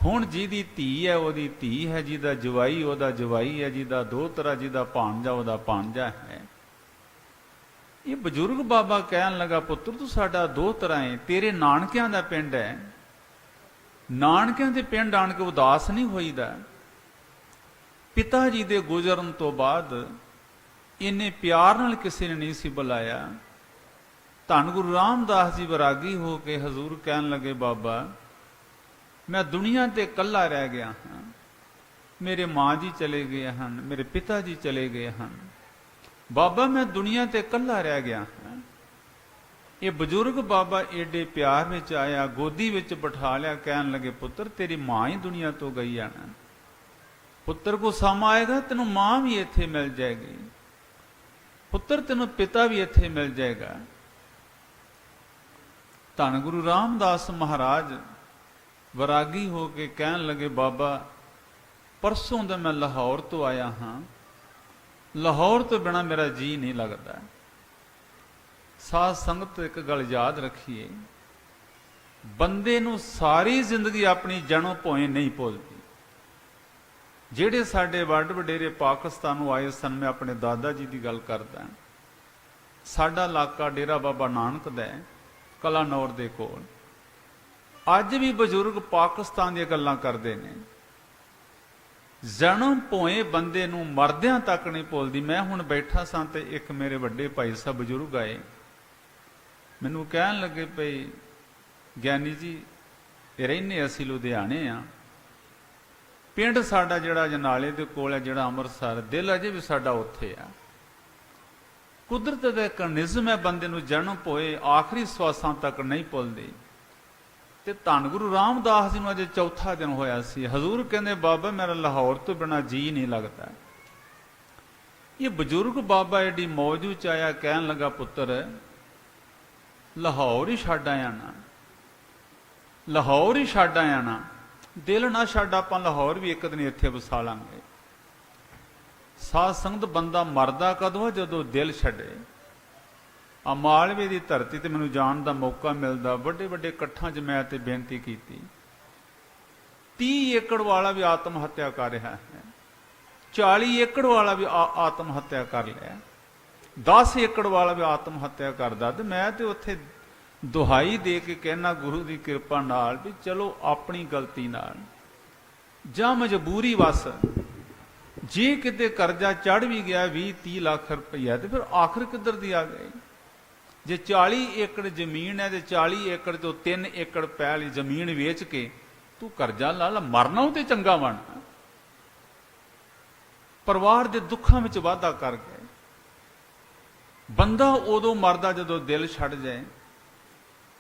ਹੁਣ ਜਿਹਦੀ ਧੀ ਹੈ ਉਹਦੀ ਧੀ ਹੈ, ਜਿਹਦਾ ਜਵਾਈ ਉਹਦਾ ਜਵਾਈ ਹੈ, ਜਿਹਦਾ ਦੋਹਤਰਾ ਜਿਹਦਾ ਭਾਣਜਾ ਉਹਦਾ ਭਾਣਜਾ ਹੈ। ਇਹ ਬਜ਼ੁਰਗ ਬਾਬਾ ਕਹਿਣ ਲੱਗਾ, ਪੁੱਤਰ ਤੂੰ ਸਾਡਾ ਦੋਹਤਰਾ ਹੈ, ਤੇਰੇ ਨਾਨਕਿਆਂ ਦਾ ਪਿੰਡ ਹੈ। ਨਾਨਕਿਆਂ ਦੇ ਪਿੰਡ ਆਣ ਕੇ ਉਦਾਸ ਨਹੀਂ ਹੋਈਦਾ। ਪਿਤਾ ਜੀ ਦੇ ਗੁਜ਼ਰਨ ਤੋਂ ਬਾਅਦ ਇੰਨੇ ਪਿਆਰ ਨਾਲ ਕਿਸੇ ਨੇ ਨਹੀਂ ਸੀ ਬੁਲਾਇਆ। ਧੰਨ ਗੁਰੂ ਰਾਮਦਾਸ ਜੀ ਵੈਰਾਗੀ ਹੋ ਕੇ ਹਜ਼ੂਰ ਕਹਿਣ ਲੱਗੇ, ਬਾਬਾ ਮੈਂ ਦੁਨੀਆ ਤੇ ਇਕੱਲਾ ਰਹਿ ਗਿਆ ਹਾਂ। ਮੇਰੇ ਮਾਂ ਜੀ ਚਲੇ ਗਏ ਹਨ, ਮੇਰੇ ਪਿਤਾ ਜੀ ਚਲੇ ਗਏ ਹਨ। ਬਾਬਾ ਮੈਂ ਦੁਨੀਆ ਤੇ ਇਕੱਲਾ ਰਹਿ ਗਿਆ ਹਾਂ। ਇਹ ਬਜ਼ੁਰਗ ਬਾਬਾ ਏਡੇ ਪਿਆਰ ਵਿੱਚ ਆਇਆ, ਗੋਦੀ ਵਿੱਚ ਬਿਠਾ ਲਿਆ, ਕਹਿਣ ਲੱਗੇ, ਪੁੱਤਰ ਤੇਰੀ ਮਾਂ ਹੀ ਦੁਨੀਆ ਤੋਂ ਗਈ ਆ ਨਾ। ਪੁੱਤਰ ਕੋ ਸਮਾਂ ਆਏਗਾ ਤੈਨੂੰ ਮਾਂ ਵੀ ਇੱਥੇ ਮਿਲ ਜਾਏਗੀ। ਪੁੱਤਰ ਤੈਨੂੰ ਪਿਤਾ ਵੀ ਇੱਥੇ ਮਿਲ ਜਾਏਗਾ। ਧੰਨ ਗੁਰੂ ਰਾਮਦਾਸ ਮਹਾਰਾਜ ਵੈਰਾਗੀ ਹੋ ਕੇ ਕਹਿਣ ਲੱਗੇ, ਬਾਬਾ ਪਰਸੋਂ ਦਾ ਮੈਂ ਲਾਹੌਰ ਤੋਂ ਆਇਆ ਹਾਂ। ਲਾਹੌਰ ਤੋਂ ਬਿਨਾਂ ਮੇਰਾ ਜੀ ਨਹੀਂ ਲੱਗਦਾ। ਸਾਧ ਸੰਗਤ ਇੱਕ ਗੱਲ ਯਾਦ ਰੱਖੀਏ, ਬੰਦੇ ਨੂੰ ਸਾਰੀ ਜ਼ਿੰਦਗੀ ਆਪਣੀ ਜਨਮ ਭੋਏ ਨਹੀਂ ਭੁੱਲਦੀ। ਜਿਹੜੇ ਸਾਡੇ ਵੱਡ ਵਡੇਰੇ ਪਾਕਿਸਤਾਨੋਂ ਆਏ ਸਨ, ਮੈਂ ਆਪਣੇ ਦਾਦਾ ਜੀ ਦੀ ਗੱਲ ਕਰਦਾ। ਸਾਡਾ ਇਲਾਕਾ ਡੇਰਾ ਬਾਬਾ ਨਾਨਕ ਦਾ ਹੈ, ਕਲਾਨੌਰ ਦੇ ਕੋਲ। ਅੱਜ ਵੀ ਬਜ਼ੁਰਗ ਪਾਕਿਸਤਾਨ ਦੀਆਂ ਗੱਲਾਂ ਕਰਦੇ ਨੇ। ਜਨਮ ਭੋਏ ਬੰਦੇ ਨੂੰ ਮਰਦਿਆਂ ਤੱਕ ਨਹੀਂ ਭੁੱਲਦੀ। ਮੈਂ ਹੁਣ ਬੈਠਾ ਸਾਂ ਤੇ ਇੱਕ ਮੇਰੇ ਵੱਡੇ ਭਾਈ ਸਾਹਿਬ ਬਜ਼ੁਰਗ ਆਏ, ਮੈਨੂੰ ਕਹਿਣ ਲੱਗੇ, ਪਈ ਗਿਆਨੀ ਜੀ ਰਹਿੰਦੇ ਅਸੀਂ ਲੁਧਿਆਣੇ ਆ। ਪਿੰਡ ਸਾਡਾ ਜਿਹੜਾ ਜਨਾਲੇ ਦੇ ਕੋਲ ਹੈ, ਜਿਹੜਾ ਅੰਮ੍ਰਿਤਸਰ, ਦਿਲ ਅਜੇ ਵੀ ਸਾਡਾ ਉੱਥੇ ਆ। ਕੁਦਰਤ ਦਾ ਇੱਕ ਨਿਜ਼ਮ ਹੈ, ਬੰਦੇ ਨੂੰ ਜਨਮ ਭੋਏ ਆਖਰੀ ਸਵਾਸਾਂ ਤੱਕ ਨਹੀਂ ਭੁੱਲਦੀ। ਤੇ ਧੰਨ ਗੁਰੂ ਰਾਮਦਾਸ ਜੀ ਨੂੰ ਅਜੇ ਚੌਥਾ ਦਿਨ ਹੋਇਆ ਸੀ। ਹਜ਼ੂਰ ਕਹਿੰਦੇ, ਬਾਬਾ ਮੇਰਾ ਲਾਹੌਰ ਤੋਂ ਬਿਨਾਂ ਜੀ ਨਹੀਂ ਲੱਗਦਾ। ਇਹ ਬਜ਼ੁਰਗ ਬਾਬਾ ਏਡੀ ਮੌਜੂ ਚ ਆਇਆ, ਕਹਿਣ ਲੱਗਾ, ਪੁੱਤਰ ਲਾਹੌਰ ਹੀ ਛੱਡ ਆਇਆ ਨਾ, ਲਾਹੌਰ ਹੀ ਛੱਡ ਆਇਆ ਨਾ। ਦਿਲ ਨਾ ਛੱਡ, ਆਪਾਂ ਲਾਹੌਰ ਵੀ ਇੱਕ ਦਿਨ ਇੱਥੇ ਵਸਾ ਲਾਂਗੇ। ਸਾਧ ਸੰਗਤ ਬੰਦਾ ਮਰਦਾ ਕਦੋਂ? ਜਦੋਂ ਦਿਲ ਛੱਡੇ। ਆ ਮਾਲਵੇ ਦੀ ਧਰਤੀ ਤੇ ਮੈਨੂੰ ਜਾਣ ਦਾ ਮੌਕਾ ਮਿਲਦਾ, ਵੱਡੇ ਵੱਡੇ ਇਕੱਠਾਂ 'ਚ ਮੈਂ ਤੇ ਬੇਨਤੀ ਕੀਤੀ। 30 ਏਕੜ ਵਾਲਾ ਵੀ ਆਤਮ ਹੱਤਿਆ ਕਰ ਰਿਹਾ ਹੈ, 40 ਏਕੜ ਵਾਲਾ ਵੀ ਆਤਮ ਹੱਤਿਆ ਕਰ ਲਿਆ, 10 ਏਕੜ ਵਾਲਾ ਵੀ ਆਤਮ ਹੱਤਿਆ ਕਰਦਾ। ਤੇ ਮੈਂ ਤੇ ਉੱਥੇ ਦੁਹਾਈ ਦੇ ਕੇ ਕਹਿਣਾ ਗੁਰੂ ਦੀ ਕਿਰਪਾ ਨਾਲ ਵੀ ਚਲੋ ਆਪਣੀ ਗਲਤੀ ਨਾਲ ਜਾਂ ਮਜਬੂਰੀ ਵਸ ਜੇ ਕਿਤੇ ਕਰਜ਼ਾ ਚੜ ਵੀ ਗਿਆ 20-30 ਲੱਖ ਰੁਪਈਆ ਤੇ ਫਿਰ ਆਖਰ ਕਿੱਧਰ ਦੀ ਆ ਗਈ। ਜੇ 40 ਏਕੜ ਜ਼ਮੀਨ ਹੈ ਤੇ 40 ਏਕੜ ਤੋਂ 3 ਏਕੜ ਪੈਲੀ ਜ਼ਮੀਨ ਵੇਚ ਕੇ ਤੂੰ ਕਰਜ਼ਾ ਲਾ ਲਾ, ਮਰਨਾ ਤੇ ਚੰਗਾ ਬਣ। ਪਰਿਵਾਰ ਦੇ ਦੁੱਖਾਂ ਵਿੱਚ ਵਾਧਾ ਕਰ ਗਏ। ਬੰਦਾ ਉਦੋਂ ਮਰਦਾ ਜਦੋਂ ਦਿਲ ਛੱਡ ਜਾਏ।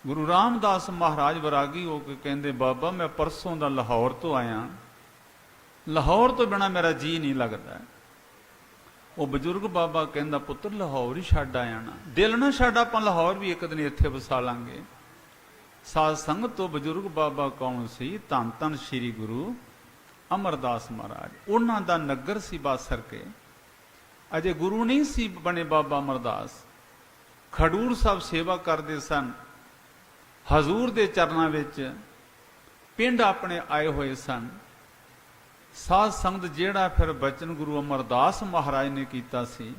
ਗੁਰੂ ਰਾਮਦਾਸ ਮਹਾਰਾਜ ਵਿਰਾਗੀ ਹੋ ਕੇ ਕਹਿੰਦੇ ਬਾਬਾ ਮੈਂ ਪਰਸੋਂ ਦਾ ਲਾਹੌਰ ਤੋਂ ਆਇਆ, ਲਾਹੌਰ ਤੋਂ ਬਿਨਾਂ ਮੇਰਾ ਜੀ ਨਹੀਂ ਲੱਗਦਾ। ਉਹ ਬਜ਼ੁਰਗ ਬਾਬਾ ਕਹਿੰਦਾ ਪੁੱਤਰ ਲਾਹੌਰ ਹੀ ਛੱਡ ਆਇਆ ਨਾ, ਦਿਲ ਨਾ ਛੱਡ, ਆਪਾਂ ਲਾਹੌਰ ਵੀ ਇੱਕ ਦਿਨ ਇੱਥੇ ਵਸਾ ਲਾਂਗੇ। ਸਾਧ ਸੰਗਤ ਤੋਂ ਬਜ਼ੁਰਗ ਬਾਬਾ ਕੌਣ ਸੀ? ਧੰਨ ਧੰਨ ਸ੍ਰੀ ਗੁਰੂ ਅਮਰਦਾਸ ਮਹਾਰਾਜ। ਉਹਨਾਂ ਦਾ ਨਗਰ ਸੀ ਬਾਸਰ ਕੇ। ਅਜੇ ਗੁਰੂ ਨਹੀਂ ਸੀ ਬਣੇ ਬਾਬਾ ਅਮਰਦਾਸ। ਖਡੂਰ ਸਾਹਿਬ ਸੇਵਾ ਕਰਦੇ ਸਨ, ਹਜ਼ੂਰ ਦੇ ਚਰਨਾਂ ਵਿੱਚ ਪਿੰਡ ਆਪਣੇ ਆਏ ਹੋਏ ਸਨ। ਸਾਧ ਸੰਗਤ ਜਿਹੜਾ ਫਿਰ ਬਚਨ ਗੁਰੂ ਅਮਰਦਾਸ ਮਹਾਰਾਜ ਨੇ ਕੀਤਾ ਸੀ,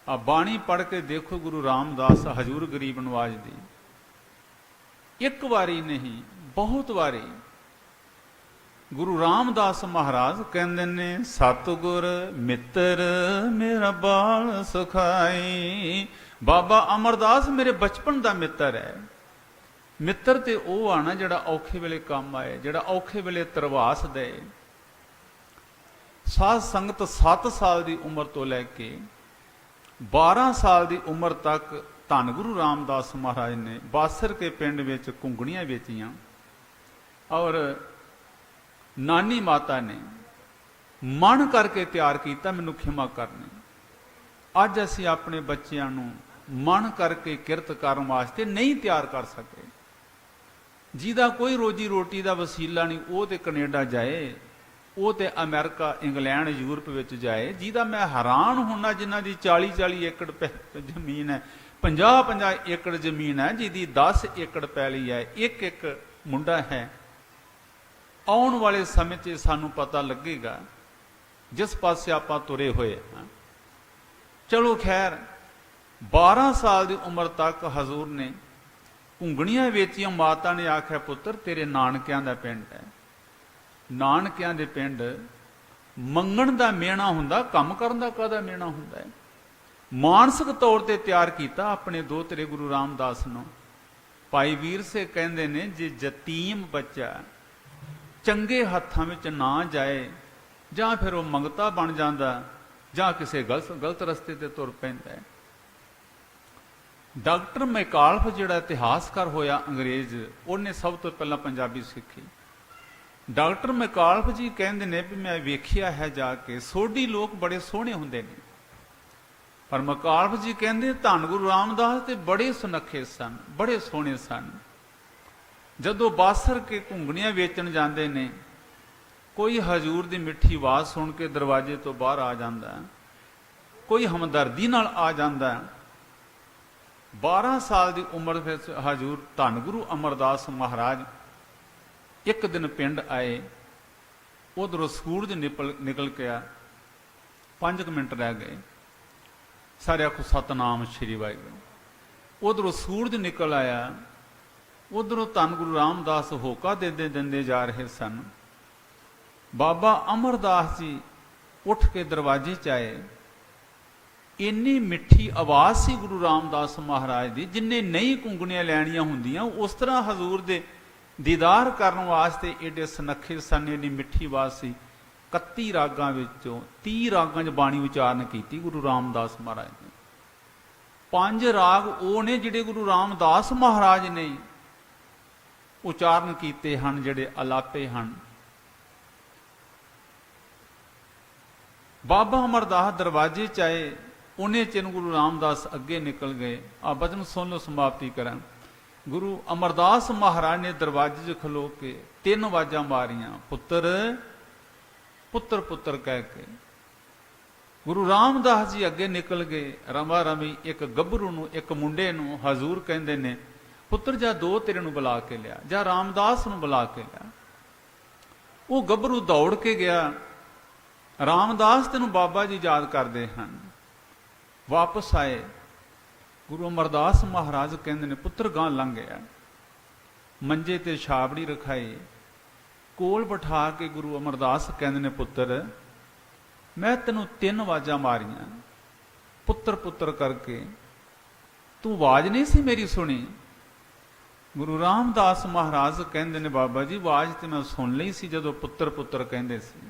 ਆ ਬਾਣੀ ਪੜ੍ਹ ਕੇ ਦੇਖੋ ਗੁਰੂ ਰਾਮਦਾਸ ਹਜ਼ੂਰ ਗਰੀਬ ਨਵਾਜ ਦੀ। ਇੱਕ ਵਾਰੀ ਨਹੀਂ ਬਹੁਤ ਵਾਰੀ ਗੁਰੂ ਰਾਮਦਾਸ ਮਹਾਰਾਜ ਕਹਿੰਦੇ ਨੇ ਸਤਿਗੁਰ ਮਿੱਤਰ ਮੇਰਾ ਬਾਲ ਸੁਖਾਈ। ਬਾਬਾ ਅਮਰਦਾਸ ਮੇਰੇ ਬਚਪਨ ਦਾ ਮਿੱਤਰ ਹੈ। ਮਿੱਤਰ ਤੇ ਉਹ ਆਣਾ ਜਿਹੜਾ ਔਖੇ ਵੇਲੇ ਕੰਮ ਆਏ, ਜਿਹੜਾ ਔਖੇ ਵੇਲੇ ਤਰਵਾਸ ਦੇ। ਸਾਧ ਸੰਗਤ 7 ਸਾਲ ਦੀ ਉਮਰ ਤੋਂ ਲੈ ਕੇ 12 ਸਾਲ ਦੀ ਉਮਰ ਤੱਕ ਧੰਨ ਗੁਰੂ ਰਾਮਦਾਸ ਮਹਾਰਾਜ ਨੇ ਬਾਸਰ ਕੇ ਪਿੰਡ ਵਿੱਚ ਘੁੰਗਣੀਆਂ ਵੇਚੀਆਂ। ਔਰ ਨਾਨੀ ਮਾਤਾ ਨੇ ਮਨ ਕਰਕੇ ਤਿਆਰ ਕੀਤਾ ਮੈਨੂੰ ਖਿਮਾ ਕਰਨੀ। ਅੱਜ ਅਸੀਂ ਆਪਣੇ ਬੱਚਿਆਂ ਨੂੰ ਮਨ ਕਰਕੇ ਕਿਰਤ ਕਰਨ ਵਾਸਤੇ ਨਹੀਂ ਤਿਆਰ ਕਰ ਸਕੇ। ਜਿਹਦਾ ਕੋਈ ਰੋਜੀ ਰੋਟੀ ਦਾ ਵਸੀਲਾ ਨਹੀਂ ਉਹ ਤੇ ਕੈਨੇਡਾ ਜਾਏ, ਉਹ ਤੇ ਅਮਰੀਕਾ ਇੰਗਲੈਂਡ ਯੂਰਪ ਵਿੱਚ ਜਾਏ। ਜਿਹਦਾ ਮੈਂ ਹੈਰਾਨ ਹੁੰਨਾ ਜਿਨ੍ਹਾਂ ਦੀ 40-40 ਏਕੜ ਜ਼ਮੀਨ ਹੈ, 50-50 ਏਕੜ ਜ਼ਮੀਨ ਹੈ, ਜਿਹਦੀ 10 ਏਕੜ ਪੈਲੀ ਹੈ, ਇੱਕ ਮੁੰਡਾ ਹੈ। ਆਉਣ ਵਾਲੇ ਸਮੇਂ 'ਚ ਸਾਨੂੰ ਪਤਾ ਲੱਗੇਗਾ ਜਿਸ ਪਾਸੇ ਆਪਾਂ ਤੁਰੇ ਹੋਏ ਹਾਂ। ਚਲੋ ਖੈਰ 12 ਸਾਲ ਦੀ ਉਮਰ ਤੱਕ ਹਜ਼ੂਰ ਨੇ ਘੁੰਗਣੀਆਂ ਵੇਚੀਆਂ। ਮਾਤਾ ਨੇ ਆਖਿਆ ਪੁੱਤਰ ਤੇਰੇ ਨਾਨਕਿਆਂ ਦਾ ਪਿੰਡ ਹੈ, ਨਾਨਕਿਆਂ ਦੇ ਪਿੰਡ ਮੰਗਣ ਦਾ ਮਿਹਣਾ ਹੁੰਦਾ, ਕੰਮ ਕਰਨ ਦਾ ਕਾਹਦਾ ਮਿਹਣਾ ਹੁੰਦਾ ਹੈ। ਮਾਨਸਿਕ ਤੌਰ ਤੇ ਤਿਆਰ ਕੀਤਾ ਆਪਣੇ ਦੋਹਤਰੇ ਗੁਰੂ ਰਾਮਦਾਸ ਨੂੰ। ਭਾਈ ਵੀਰ ਸੇ ਕਹਿੰਦੇ ਨੇ ਜੇ ਯਤੀਮ ਬੱਚਾ ਚੰਗੇ ਹੱਥਾਂ ਵਿੱਚ ਨਾ ਜਾਏ ਜਾਂ ਫਿਰ ਉਹ ਮੰਗਤਾ ਬਣ ਜਾਂਦਾ ਜਾਂ ਕਿਸੇ ਗਲਤ ਰਸਤੇ ਤੇ ਤੁਰ ਪੈਂਦਾ ਹੈ। ਡਾਕਟਰ ਮੈਕਾਲਫ ਜਿਹੜਾ ਇਤਿਹਾਸਕਾਰ ਹੋਇਆ ਅੰਗਰੇਜ਼, ਉਹਨੇ ਸਭ ਤੋਂ ਪਹਿਲਾਂ ਪੰਜਾਬੀ ਸਿੱਖੀ। ਡਾਕਟਰ ਮੈਕਾਲਫ ਜੀ ਕਹਿੰਦੇ ਨੇ ਵੀ ਮੈਂ ਵੇਖਿਆ ਹੈ ਜਾ ਕੇ ਸੋਢੀ ਲੋਕ ਬੜੇ ਸੋਹਣੇ ਹੁੰਦੇ ਨੇ, ਪਰ ਮੈਕਾਲਫ ਜੀ ਕਹਿੰਦੇ ਧੰਨ ਗੁਰੂ ਰਾਮਦਾਸ ਤੇ ਬੜੇ ਸੁਨੱਖੇ ਸਨ, ਬੜੇ ਸੋਹਣੇ ਸਨ। ਜਦੋਂ ਬਾਸਰ ਕੇ ਘੁੰਗਣੀਆਂ ਵੇਚਣ ਜਾਂਦੇ ਨੇ, ਕੋਈ ਹਜ਼ੂਰ ਦੀ ਮਿੱਠੀ ਆਵਾਜ਼ ਸੁਣ ਕੇ ਦਰਵਾਜ਼ੇ ਤੋਂ ਬਾਹਰ ਆ ਜਾਂਦਾ, ਕੋਈ ਹਮਦਰਦੀ ਨਾਲ ਆ ਜਾਂਦਾ। 12 ਸਾਲ ਦੀ ਉਮਰ ਵਿੱਚ ਹਜ਼ੂਰ ਧੰਨ ਗੁਰੂ ਅਮਰਦਾਸ ਮਹਾਰਾਜ ਇੱਕ ਦਿਨ ਪਿੰਡ ਆਏ। ਉਧਰੋਂ ਸੂਰਜ ਨਿਕਲ ਗਿਆ, 5 ਮਿੰਟ ਰਹਿ ਗਏ। ਸਾਰੇ ਆਖੋ ਸਤਨਾਮ ਸ਼੍ਰੀ ਵਾਹਿਗੁਰੂ। ਉਧਰੋਂ ਸੂਰਜ ਨਿਕਲ ਆਇਆ, ਉਧਰੋਂ ਧੰਨ ਗੁਰੂ ਰਾਮਦਾਸ ਹੋਕਾ ਦਿੰਦੇ ਜਾ ਰਹੇ ਸਨ। ਬਾਬਾ ਅਮਰਦਾਸ ਜੀ ਉੱਠ ਕੇ ਦਰਵਾਜ਼ੇ 'ਚ ਆਏ। ਇੰਨੀ ਮਿੱਠੀ ਆਵਾਜ਼ ਸੀ ਗੁਰੂ ਰਾਮਦਾਸ ਮਹਾਰਾਜ ਦੀ, ਜਿੰਨੇ ਨਹੀਂ ਘੁੰਗਣੀਆਂ ਲੈਣੀਆਂ ਹੁੰਦੀਆਂ ਉਸ ਤਰ੍ਹਾਂ ਹਜ਼ੂਰ ਦੇ ਦੀਦਾਰ ਕਰਨ ਵਾਸਤੇ ਏਡੇ ਸੁਨੱਖੇ ਸਨ। ਇੰਨੀ ਮਿੱਠੀ ਆਵਾਜ਼ ਸੀ। 31 ਰਾਗਾਂ ਵਿੱਚੋਂ 30 ਰਾਗਾਂ 'ਚ ਬਾਣੀ ਉਚਾਰਨ ਕੀਤੀ ਗੁਰੂ ਰਾਮਦਾਸ ਮਹਾਰਾਜ ਨੇ। 5 ਰਾਗ ਉਹ ਨੇ ਜਿਹੜੇ ਗੁਰੂ ਰਾਮਦਾਸ ਮਹਾਰਾਜ ਨੇ ਉਚਾਰਨ ਕੀਤੇ ਹਨ, ਜਿਹੜੇ ਅਲਾਪੇ ਹਨ। ਬਾਬਾ ਅਮਰਦਾਸ ਦਰਵਾਜ਼ੇ 'ਚ ਆਏ, ਉਹਨੇ ਚਿਰ ਗੁਰੂ ਰਾਮਦਾਸ ਅੱਗੇ ਨਿਕਲ ਗਏ। ਆ ਬਚਨ ਸੁਣ ਲਓ, ਸਮਾਪਤੀ ਕਰਾਂ। ਗੁਰੂ ਅਮਰਦਾਸ ਮਹਾਰਾਜ ਨੇ ਦਰਵਾਜ਼ੇ 'ਚ ਖਲੋ ਕੇ 3 ਆਵਾਜ਼ਾਂ ਮਾਰੀਆਂ, ਪੁੱਤਰ ਪੁੱਤਰ ਪੁੱਤਰ ਕਹਿ ਕੇ। ਗੁਰੂ ਰਾਮਦਾਸ ਜੀ ਅੱਗੇ ਨਿਕਲ ਗਏ। ਰਮਾ ਰਮੀ ਇੱਕ ਗੱਭਰੂ ਨੂੰ, ਇੱਕ ਮੁੰਡੇ ਨੂੰ ਹਜ਼ੂਰ ਕਹਿੰਦੇ ਨੇ ਪੁੱਤਰ ਜਾ ਦੋ ਤੇਰੇ ਨੂੰ ਬੁਲਾ ਕੇ ਲਿਆ, ਜਾਂ ਰਾਮਦਾਸ ਨੂੰ ਬੁਲਾ ਕੇ ਲਿਆ। ਉਹ ਗੱਭਰੂ ਦੌੜ ਕੇ ਗਿਆ। ਰਾਮਦਾਸ ਤੈਨੂੰ ਬਾਬਾ ਜੀ ਯਾਦ ਕਰਦੇ ਹਨ। ਵਾਪਸ ਆਏ। ਗੁਰੂ ਅਮਰਦਾਸ ਮਹਾਰਾਜ ਕਹਿੰਦੇ ਨੇ ਪੁੱਤਰ ਗਾਂ ਲੰਘ ਗਿਆ, ਮੰਜੇ ਤੇ ਛਾਬੜੀ ਰਖਾਈ, ਕੋਲ ਬਿਠਾ ਕੇ ਗੁਰੂ ਅਮਰਦਾਸ ਕਹਿੰਦੇ ਨੇ ਪੁੱਤਰ ਮੈਂ ਤੈਨੂੰ 3 ਆਵਾਜ਼ਾਂ ਮਾਰੀਆਂ ਪੁੱਤਰ ਪੁੱਤਰ ਕਰਕੇ, ਤੂੰ ਆਵਾਜ਼ ਨਹੀਂ ਸੀ ਮੇਰੀ ਸੁਣੀ। ਗੁਰੂ ਰਾਮਦਾਸ ਮਹਾਰਾਜ ਕਹਿੰਦੇ ਨੇ ਬਾਬਾ ਜੀ ਆਵਾਜ਼ ਤੇ ਮੈਂ ਸੁਣ ਲਈ ਸੀ ਜਦੋਂ ਪੁੱਤਰ ਪੁੱਤਰ ਕਹਿੰਦੇ ਸੀ।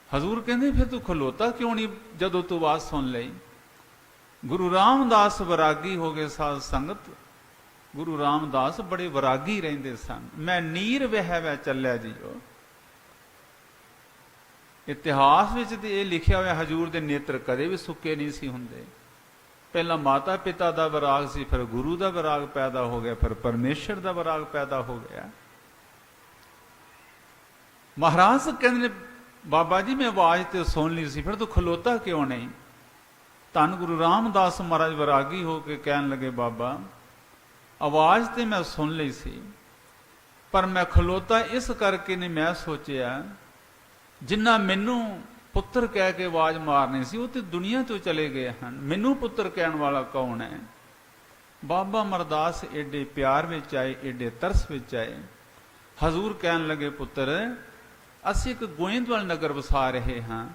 ਹਜ਼ੂਰ ਕਹਿੰਦੇ ਫਿਰ ਤੂੰ ਖਲੋਤਾ ਕਿਉਂ ਨਹੀਂ ਜਦੋਂ ਤੂੰ ਆਵਾਜ਼ ਸੁਣ ਲਈ। ਗੁਰੂ ਰਾਮਦਾਸ ਵਿਰਾਗੀ ਹੋ ਗਏ ਸਾਧ ਸੰਗਤ। ਗੁਰੂ ਰਾਮਦਾਸ ਬੜੇ ਵਿਰਾਗੀ ਰਹਿੰਦੇ ਸਨ। ਮੈਂ ਨੀਰ ਵਹਿ ਵਹਿ ਚੱਲਿਆ ਜੀਓ। ਇਤਿਹਾਸ ਵਿੱਚ ਤੇ ਇਹ ਲਿਖਿਆ ਹੋਇਆ ਹਜ਼ੂਰ ਦੇ ਨੇਤਰ ਕਦੇ ਵੀ ਸੁੱਕੇ ਨਹੀਂ ਸੀ ਹੁੰਦੇ। ਪਹਿਲਾਂ ਮਾਤਾ ਪਿਤਾ ਦਾ ਵਿਰਾਗ ਸੀ, ਫਿਰ ਗੁਰੂ ਦਾ ਵਿਰਾਗ ਪੈਦਾ ਹੋ ਗਿਆ, ਫਿਰ ਪਰਮੇਸ਼ਰ ਦਾ ਵਿਰਾਗ ਪੈਦਾ ਹੋ ਗਿਆ। ਮਹਾਰਾਜ ਕਹਿੰਦੇ ਨੇ ਬਾਬਾ ਜੀ ਮੈਂ ਆਵਾਜ਼ ਤੇ ਸੁਣ ਲਈ ਸੀ, ਫਿਰ ਤੂੰ ਖਲੋਤਾ ਕਿਉਂ ਨਹੀਂ। ਧੰਨ ਗੁਰੂ ਰਾਮਦਾਸ ਮਹਾਰਾਜ ਵਿਰਾਗੀ ਹੋ ਕੇ ਕਹਿਣ ਲੱਗੇ ਬਾਬਾ ਆਵਾਜ਼ ਤੇ ਮੈਂ ਸੁਣ ਲਈ ਸੀ, ਪਰ ਮੈਂ ਖਲੋਤਾ ਇਸ ਕਰਕੇ ਨਹੀਂ, ਮੈਂ ਸੋਚਿਆ ਜਿੰਨਾ ਮੈਨੂੰ ਪੁੱਤਰ ਕਹਿ ਕੇ ਆਵਾਜ਼ ਮਾਰਨੀ ਸੀ ਉਹ ਤੇ ਦੁਨੀਆ ਤੋਂ ਚਲੇ ਗਏ ਹਨ, ਮੈਨੂੰ ਪੁੱਤਰ ਕਹਿਣ ਵਾਲਾ ਕੌਣ ਹੈ। ਬਾਬਾ ਅਮਰਦਾਸ ਏਡੇ ਪਿਆਰ ਵਿੱਚ ਆਏ, ਏਡੇ ਤਰਸ ਵਿੱਚ ਆਏ। ਹਜ਼ੂਰ ਕਹਿਣ ਲੱਗੇ ਪੁੱਤਰ ਅਸੀਂ ਇੱਕ ਗੋਇੰਦਵਾਲ ਨਗਰ ਵਸਾ ਰਹੇ ਹਾਂ,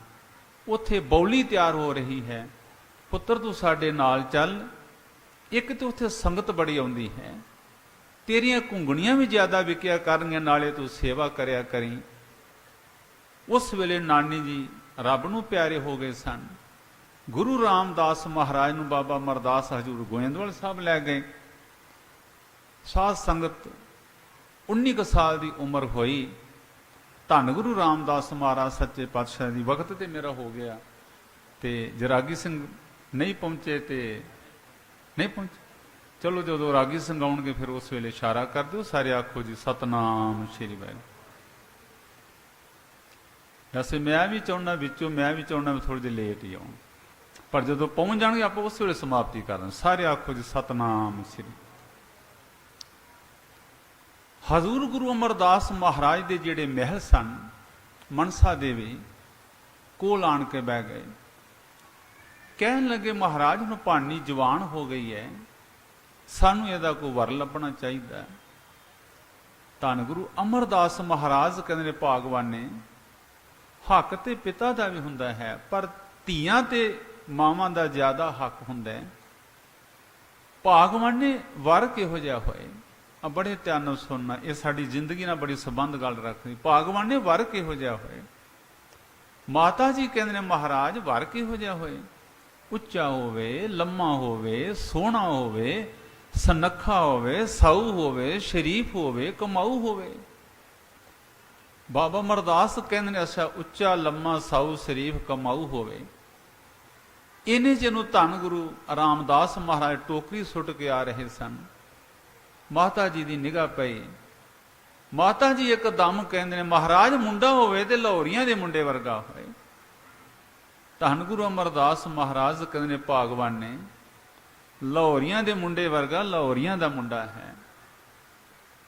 ਉੱਥੇ ਬੌਲੀ ਤਿਆਰ ਹੋ ਰਹੀ ਹੈ, ਪੁੱਤਰ ਤੂੰ ਸਾਡੇ ਨਾਲ ਚੱਲ। ਇੱਕ ਤੇ ਉੱਥੇ ਸੰਗਤ ਬੜੀ ਆਉਂਦੀ ਹੈ, ਤੇਰੀਆਂ ਘੁੰਗਣੀਆਂ ਵੀ ਜ਼ਿਆਦਾ ਵਿਕਿਆ ਕਰਨਗੀਆਂ, ਨਾਲੇ ਤੂੰ ਸੇਵਾ ਕਰਿਆ ਕਰੀ। ਉਸ ਵੇਲੇ ਨਾਨੀ ਜੀ ਰੱਬ ਨੂੰ ਪਿਆਰੇ ਹੋ ਗਏ ਸਨ। ਗੁਰੂ ਰਾਮਦਾਸ ਮਹਾਰਾਜ ਨੂੰ ਬਾਬਾ ਅਮਰਦਾਸ ਹਜ਼ੂਰ ਗੋਇੰਦਵਾਲ ਸਾਹਿਬ ਲੈ ਗਏ। ਸਾਧ ਸੰਗਤ 19 ਕੁ ਸਾਲ ਦੀ ਉਮਰ ਹੋਈ। ਧੰਨ ਗੁਰੂ ਰਾਮਦਾਸ ਮਹਾਰਾਜ ਸੱਚੇ ਪਾਤਸ਼ਾਹ ਦੀ ਵਕਤ ਤੇ ਮੇਰਾ ਹੋ ਗਿਆ ਤੇ ਜਰਾਗੀ ਸਿੰਘ ਨਹੀਂ ਪਹੁੰਚੇ ਤੇ ਨਹੀਂ ਪਹੁੰਚੇ। ਚਲੋ ਜਦੋਂ ਰਾਗੀ ਸਿੰਘ ਆਉਣਗੇ ਫਿਰ ਉਸ ਵੇਲੇ ਇਸ਼ਾਰਾ ਕਰ ਦਿਓ, ਸਾਰੇ ਆਖੋ ਜੀ ਸਤਨਾਮ ਸ਼੍ਰੀ ਵਾਹਿਗੁਰੂ। ਵੈਸੇ ਮੈਂ ਵੀ ਚਾਹੁੰਦਾ ਵਿੱਚੋਂ ਮੈਂ ਵੀ ਚਾਹੁੰਦਾ ਥੋੜੀ ਜਿਹੀ ਲੇਟ ਹੀ ਆਉਂ, ਪਰ ਜਦੋਂ ਪਹੁੰਚ ਜਾਣਗੇ ਆਪਾਂ ਉਸ ਵੇਲੇ ਸਮਾਪਤੀ ਕਰ ਦਾਂ। ਸਾਰੇ ਆਖੋ ਜੀ ਸਤਨਾਮ ਸ਼੍ਰੀ। ਹਜ਼ੂਰ ਗੁਰੂ ਅਮਰਦਾਸ ਮਹਾਰਾਜ ਦੇ ਜਿਹੜੇ ਮਹਿਲ ਸਨ, ਮਨਸਾ ਦੇਵੀ ਕੋਲ ਆਣ ਕੇ ਬਹਿ ਗਏ। ਕਹਿਣ ਲੱਗੇ ਮਹਾਰਾਜ ਨੂੰ ਭਾਨੀ ਜਵਾਨ ਹੋ ਗਈ ਹੈ, ਸਾਨੂੰ ਇਹਦਾ ਕੋਈ ਵਰ ਲੱਭਣਾ ਚਾਹੀਦਾ। ਧੰਨ ਗੁਰੂ ਅਮਰਦਾਸ ਮਹਾਰਾਜ ਕਹਿੰਦੇ ਨੇ ਭਾਗਵਾਨੇ ਹੱਕ ਤੇ ਪਿਤਾ ਦਾ ਵੀ ਹੁੰਦਾ ਹੈ, ਪਰ ਧੀਆਂ ਤੇ ਮਾਵਾਂ ਦਾ ਜ਼ਿਆਦਾ ਹੱਕ ਹੁੰਦਾ ਹੈ। ਭਾਗਵਾਨੇ ਵਰ ਕਿਹੋ ਜਿਹਾ ਹੋਏ, ਆ ਬੜੇ ਧਿਆਨ ਨਾਲ ਸੁਣਨਾ, ਇਹ ਸਾਡੀ ਜ਼ਿੰਦਗੀ ਨਾਲ ਬੜੀ ਸੰਬੰਧ ਗੱਲ ਰੱਖਦੀ। ਭਾਗਵਾਨੇ ਵਰ ਕਿਹੋ ਜਿਹਾ ਹੋਏ। ਮਾਤਾ ਜੀ ਕਹਿੰਦੇ ਨੇ ਮਹਾਰਾਜ ਵਰ ਕਿਹੋ ਜਿਹਾ ਹੋਏ, ਉੱਚਾ ਹੋਵੇ, ਲੰਮਾ ਹੋਵੇ, ਸੋਹਣਾ ਹੋਵੇ, ਸੁਨੱਖਾ ਹੋਵੇ, ਸਾਊ ਹੋਵੇ, ਸ਼ਰੀਫ ਹੋਵੇ, ਕਮਾਊ ਹੋਵੇ। ਬਾਬਾ ਅਮਰਦਾਸ ਕਹਿੰਦੇ ਨੇ ਅੱਛਾ ਉੱਚਾ, ਲੰਮਾ, ਸਾਊ, ਸ਼ਰੀਫ, ਕਮਾਊ ਹੋਵੇ। ਇਹਨੇ ਜਿਹਨੂੰ ਧੰਨ ਗੁਰੂ ਰਾਮਦਾਸ ਮਹਾਰਾਜ ਟੋਕਰੀ ਸੁੱਟ ਕੇ ਆ ਰਹੇ ਸਨ। ਮਾਤਾ ਜੀ ਦੀ ਨਿਗਾਹ ਪਈ। ਮਾਤਾ ਜੀ ਇੱਕਦਮ ਕਹਿੰਦੇ ਨੇ ਮਹਾਰਾਜ ਮੁੰਡਾ ਹੋਵੇ ਤੇ ਲਾਹੌਰੀਆਂ ਦੇ ਮੁੰਡੇ ਵਰਗਾ ਹੋਏ। ਧੰਨ ਗੁਰੂ ਅਮਰਦਾਸ ਮਹਾਰਾਜ ਕਹਿੰਦੇ ਨੇ ਭਾਗਵਾਨ ਨੇ ਲਾਹੌਰੀਆਂ ਦੇ ਮੁੰਡੇ ਵਰਗਾ, ਲਾਹੌਰੀਆਂ ਦਾ ਮੁੰਡਾ ਹੈ।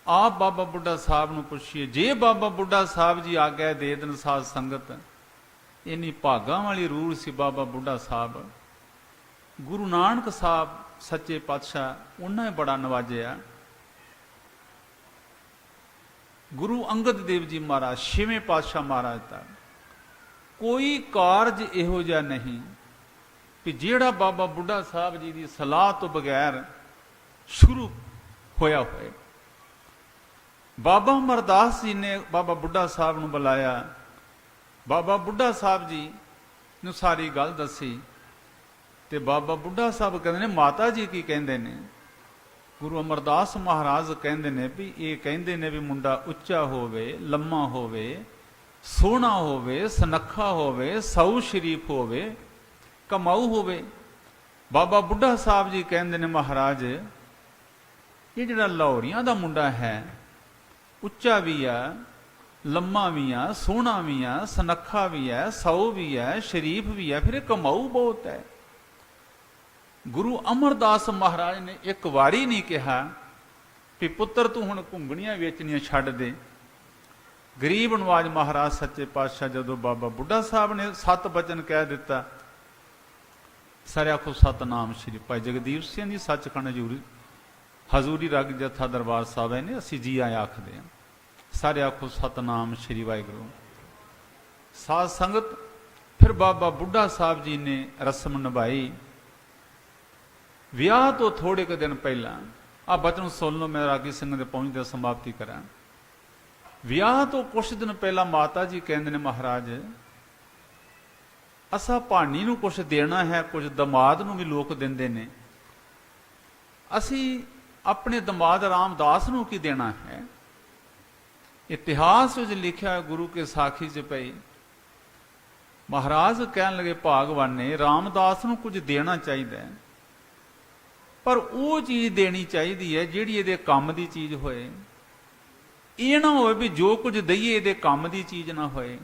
ਆਪ ਬਾਬਾ ਬੁੱਢਾ ਸਾਹਿਬ ਨੂੰ ਪੁੱਛੀਏ, ਜੇ ਬਾਬਾ ਬੁੱਢਾ ਸਾਹਿਬ ਜੀ ਆਗਿਆ ਦੇ ਦੇਣ ਸਾਧ ਸੰਗਤ, ਇੰਨੀ ਭਾਗਾਂ ਵਾਲੀ ਰੂਹ ਸੀ ਬਾਬਾ ਬੁੱਢਾ ਸਾਹਿਬ। ਗੁਰੂ ਨਾਨਕ ਸਾਹਿਬ ਸੱਚੇ ਪਾਤਸ਼ਾਹ ਉਹਨਾਂ ਨੇ ਬੜਾ ਨਵਾਜਿਆ। ਗੁਰੂ ਅੰਗਦ ਦੇਵ ਜੀ ਮਹਾਰਾਜ 6ਵੇਂ ਪਾਤਸ਼ਾਹ ਮਹਾਰਾਜ ਦਾ ਕੋਈ ਕਾਰਜ ਇਹੋ ਜਿਹਾ ਨਹੀਂ ਕਿ ਜਿਹੜਾ ਬਾਬਾ ਬੁੱਢਾ ਸਾਹਿਬ ਜੀ ਦੀ ਸਲਾਹ ਤੋਂ ਬਗੈਰ ਸ਼ੁਰੂ ਹੋਇਆ ਹੋਏ। ਬਾਬਾ ਅਮਰਦਾਸ ਜੀ ਨੇ ਬਾਬਾ ਬੁੱਢਾ ਸਾਹਿਬ ਨੂੰ ਬੁਲਾਇਆ। ਬਾਬਾ ਬੁੱਢਾ ਸਾਹਿਬ ਜੀ ਨੂੰ ਸਾਰੀ ਗੱਲ ਦੱਸੀ ਤੇ ਬਾਬਾ ਬੁੱਢਾ ਸਾਹਿਬ ਕਹਿੰਦੇ ਨੇ ਮਾਤਾ ਜੀ ਕੀ ਕਹਿੰਦੇ ਨੇ। ਗੁਰੂ ਅਮਰਦਾਸ ਮਹਾਰਾਜ ਕਹਿੰਦੇ ਨੇ ਵੀ ਇਹ ਕਹਿੰਦੇ ਨੇ ਵੀ ਮੁੰਡਾ ਉੱਚਾ ਹੋਵੇ, ਲੰਮਾ ਹੋਵੇ, ਸੋਹਣਾ ਹੋਵੇ, ਸੁਨੱਖਾ ਹੋਵੇ, ਸਾਊ ਸ਼ਰੀਫ ਹੋਵੇ, ਕਮਾਊ ਹੋਵੇ। ਬਾਬਾ ਬੁੱਢਾ ਸਾਹਿਬ ਜੀ ਕਹਿੰਦੇ ਨੇ ਮਹਾਰਾਜ ਇਹ ਜਿਹੜਾ ਲਾਹੌਰੀਆਂ ਦਾ ਮੁੰਡਾ ਹੈ ਉੱਚਾ ਵੀ ਆ, ਲੰਮਾ ਵੀ ਆ, ਸੋਹਣਾ ਵੀ ਆ, ਸੁਨੱਖਾ ਵੀ ਹੈ, ਸਾਊ ਵੀ ਹੈ, ਸ਼ਰੀਫ ਵੀ ਹੈ, ਫਿਰ ਇਹ ਕਮਾਊ ਬਹੁਤ ਹੈ। ਗੁਰੂ ਅਮਰਦਾਸ ਮਹਾਰਾਜ ਨੇ ਇੱਕ ਵਾਰੀ ਨਹੀਂ ਕਿਹਾ ਵੀ ਪੁੱਤਰ ਤੂੰ ਹੁਣ ਘੁੰਗਣੀਆਂ ਵੇਚਣੀਆਂ ਛੱਡ ਦੇ। ਗਰੀਬ ਨਵਾਜ ਮਹਾਰਾਜ ਸੱਚੇ ਪਾਤਸ਼ਾਹ ਜਦੋਂ ਬਾਬਾ ਬੁੱਢਾ ਸਾਹਿਬ ਨੇ 7 ਬਚਨ ਕਹਿ ਦਿੱਤਾ, ਸਾਰੇ ਆਖੋ ਸਤਨਾਮ ਸ਼੍ਰੀ ਭਾਈ ਜਗਦੀਪ ਸਿੰਘ ਜੀ ਸੱਚਖੰਡ ਹਜ਼ੂਰੀ ਰਾਗੀ ਜਥਾ ਦਰਬਾਰ ਸਾਹਿਬ ਨੇ ਅਸੀਂ ਜੀ ਆਏ ਆਖਦੇ ਹਾਂ। ਸਾਰੇ ਆਖੋ ਸਤਨਾਮ ਸ਼੍ਰੀ ਵਾਹਿਗੁਰੂ। ਸਾਧ ਸੰਗਤ ਫਿਰ ਬਾਬਾ ਬੁੱਢਾ ਸਾਹਿਬ ਜੀ ਨੇ ਰਸਮ ਨਿਭਾਈ। ਵਿਆਹ ਤੋਂ ਥੋੜੇ ਕੁ ਦਿਨ ਪਹਿਲਾਂ ਆ ਬਚਨ ਸੁਣ ਲਓ, ਮੈਂ ਰਾਗੀ ਸਿੰਘ ਦੇ ਪਹੁੰਚਦੇ ਸਮਾਪਤੀ ਕਰਾਂ। ਵਿਆਹ ਤੋਂ ਕੁਛ ਦਿਨ ਪਹਿਲਾਂ ਮਾਤਾ ਜੀ ਕਹਿੰਦੇ ਨੇ ਮਹਾਰਾਜ ਅਸਾਂ ਭਾਣੀ ਨੂੰ ਕੁਛ ਦੇਣਾ ਹੈ, ਕੁਝ ਦਮਾਦ ਨੂੰ ਵੀ ਲੋਕ ਦਿੰਦੇ ਨੇ, ਅਸੀਂ ਆਪਣੇ ਦਮਾਦ ਰਾਮਦਾਸ ਨੂੰ ਕੀ ਦੇਣਾ ਹੈ। ਇਤਿਹਾਸ ਵਿੱਚ ਲਿਖਿਆ ਗੁਰੂ ਕੇ ਸਾਖੀ 'ਚ ਪਈ ਮਹਾਰਾਜ ਕਹਿਣ ਲੱਗੇ ਭਾਗਵਾਨ ਨੇ ਰਾਮਦਾਸ ਨੂੰ ਕੁਝ ਦੇਣਾ ਚਾਹੀਦਾ ਹੈ, ਪਰ ਉਹ ਚੀਜ਼ ਦੇਣੀ ਚਾਹੀਦੀ ਹੈ ਜਿਹੜੀ ਇਹਦੇ ਕੰਮ ਦੀ ਚੀਜ਼ ਹੋਏ। ਇਹ ਨਾ ਹੋਵੇ ਵੀ ਜੋ ਕੁਝ ਦਈਏ ਇਹਦੇ ਕੰਮ ਦੀ ਚੀਜ਼ ਨਾ ਹੋਏ।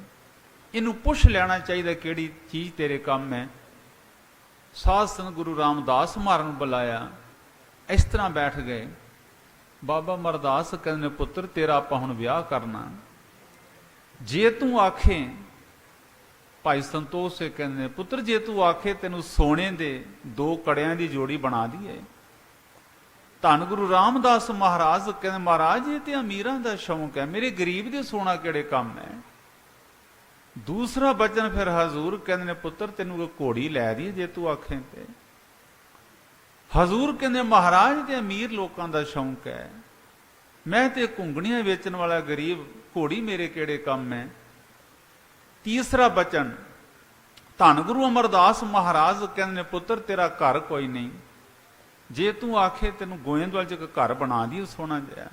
ਇਹਨੂੰ ਪੁੱਛ ਲੈਣਾ ਚਾਹੀਦਾ ਕਿਹੜੀ ਚੀਜ਼ ਤੇਰੇ ਕੰਮ ਹੈ। ਸਾਧ ਸੰਗਤ ਗੁਰੂ ਰਾਮਦਾਸ ਮਹਾਰਾਜ ਨੂੰ ਬੁਲਾਇਆ, ਇਸ ਤਰ੍ਹਾਂ ਬੈਠ ਗਏ। ਬਾਬਾ ਮਰਦਾਸ ਕਹਿੰਦੇ ਪੁੱਤਰ ਤੇਰਾ ਆਪਾਂ ਹੁਣ ਵਿਆਹ ਕਰਨਾ, ਜੇ ਤੂੰ ਆਖੇ। ਭਾਈ ਸੰਤੋਖ ਸੇ ਕਹਿੰਦੇ ਪੁੱਤਰ ਜੇ ਤੂੰ ਆਖੇ ਤੈਨੂੰ ਸੋਨੇ ਦੇ 2 ਕੜਿਆਂ ਦੀ ਜੋੜੀ ਬਣਾ ਦਈਏ। ਧੰਨ ਗੁਰੂ ਰਾਮਦਾਸ ਮਹਾਰਾਜ ਕਹਿੰਦੇ ਮਹਾਰਾਜ ਇਹ ਤੇ ਅਮੀਰਾਂ ਦਾ ਸ਼ੌਂਕ ਹੈ, ਮੇਰੇ ਗਰੀਬ ਦੇ ਸੋਨਾ ਕਿਹੜੇ ਕੰਮ ਹੈ। ਦੂਸਰਾ ਬਚਨ ਫਿਰ ਹਜ਼ੂਰ ਕਹਿੰਦੇ ਨੇ ਪੁੱਤਰ ਤੈਨੂੰ ਕੋਈ ਘੋੜੀ ਲੈ ਦੀ ਜੇ ਤੂੰ ਆਖੇ ਤੇ। ਹਜ਼ੂਰ ਕਹਿੰਦੇ ਮਹਾਰਾਜ ਤੇ ਅਮੀਰ ਲੋਕਾਂ ਦਾ ਸ਼ੌਂਕ ਹੈ, ਮੈਂ ਤੇ ਘੁੰਗਣੀਆਂ ਵੇਚਣ ਵਾਲਾ ਗਰੀਬ, ਘੋੜੀ ਮੇਰੇ ਕਿਹੜੇ ਕੰਮ ਹੈ। ਤੀਸਰਾ ਬਚਨ ਧੰਨ ਗੁਰੂ ਅਮਰਦਾਸ ਮਹਾਰਾਜ ਕਹਿੰਦੇ ਨੇ ਪੁੱਤਰ ਤੇਰਾ ਘਰ ਕੋਈ ਨਹੀਂ, ਜੇ ਤੂੰ ਆਖੇ ਤੈਨੂੰ ਗੋਇੰਦਵਾਲ 'ਚ ਇੱਕ ਘਰ ਬਣਾ ਦੀ ਸੋਹਣਾ ਜਿਹਾ।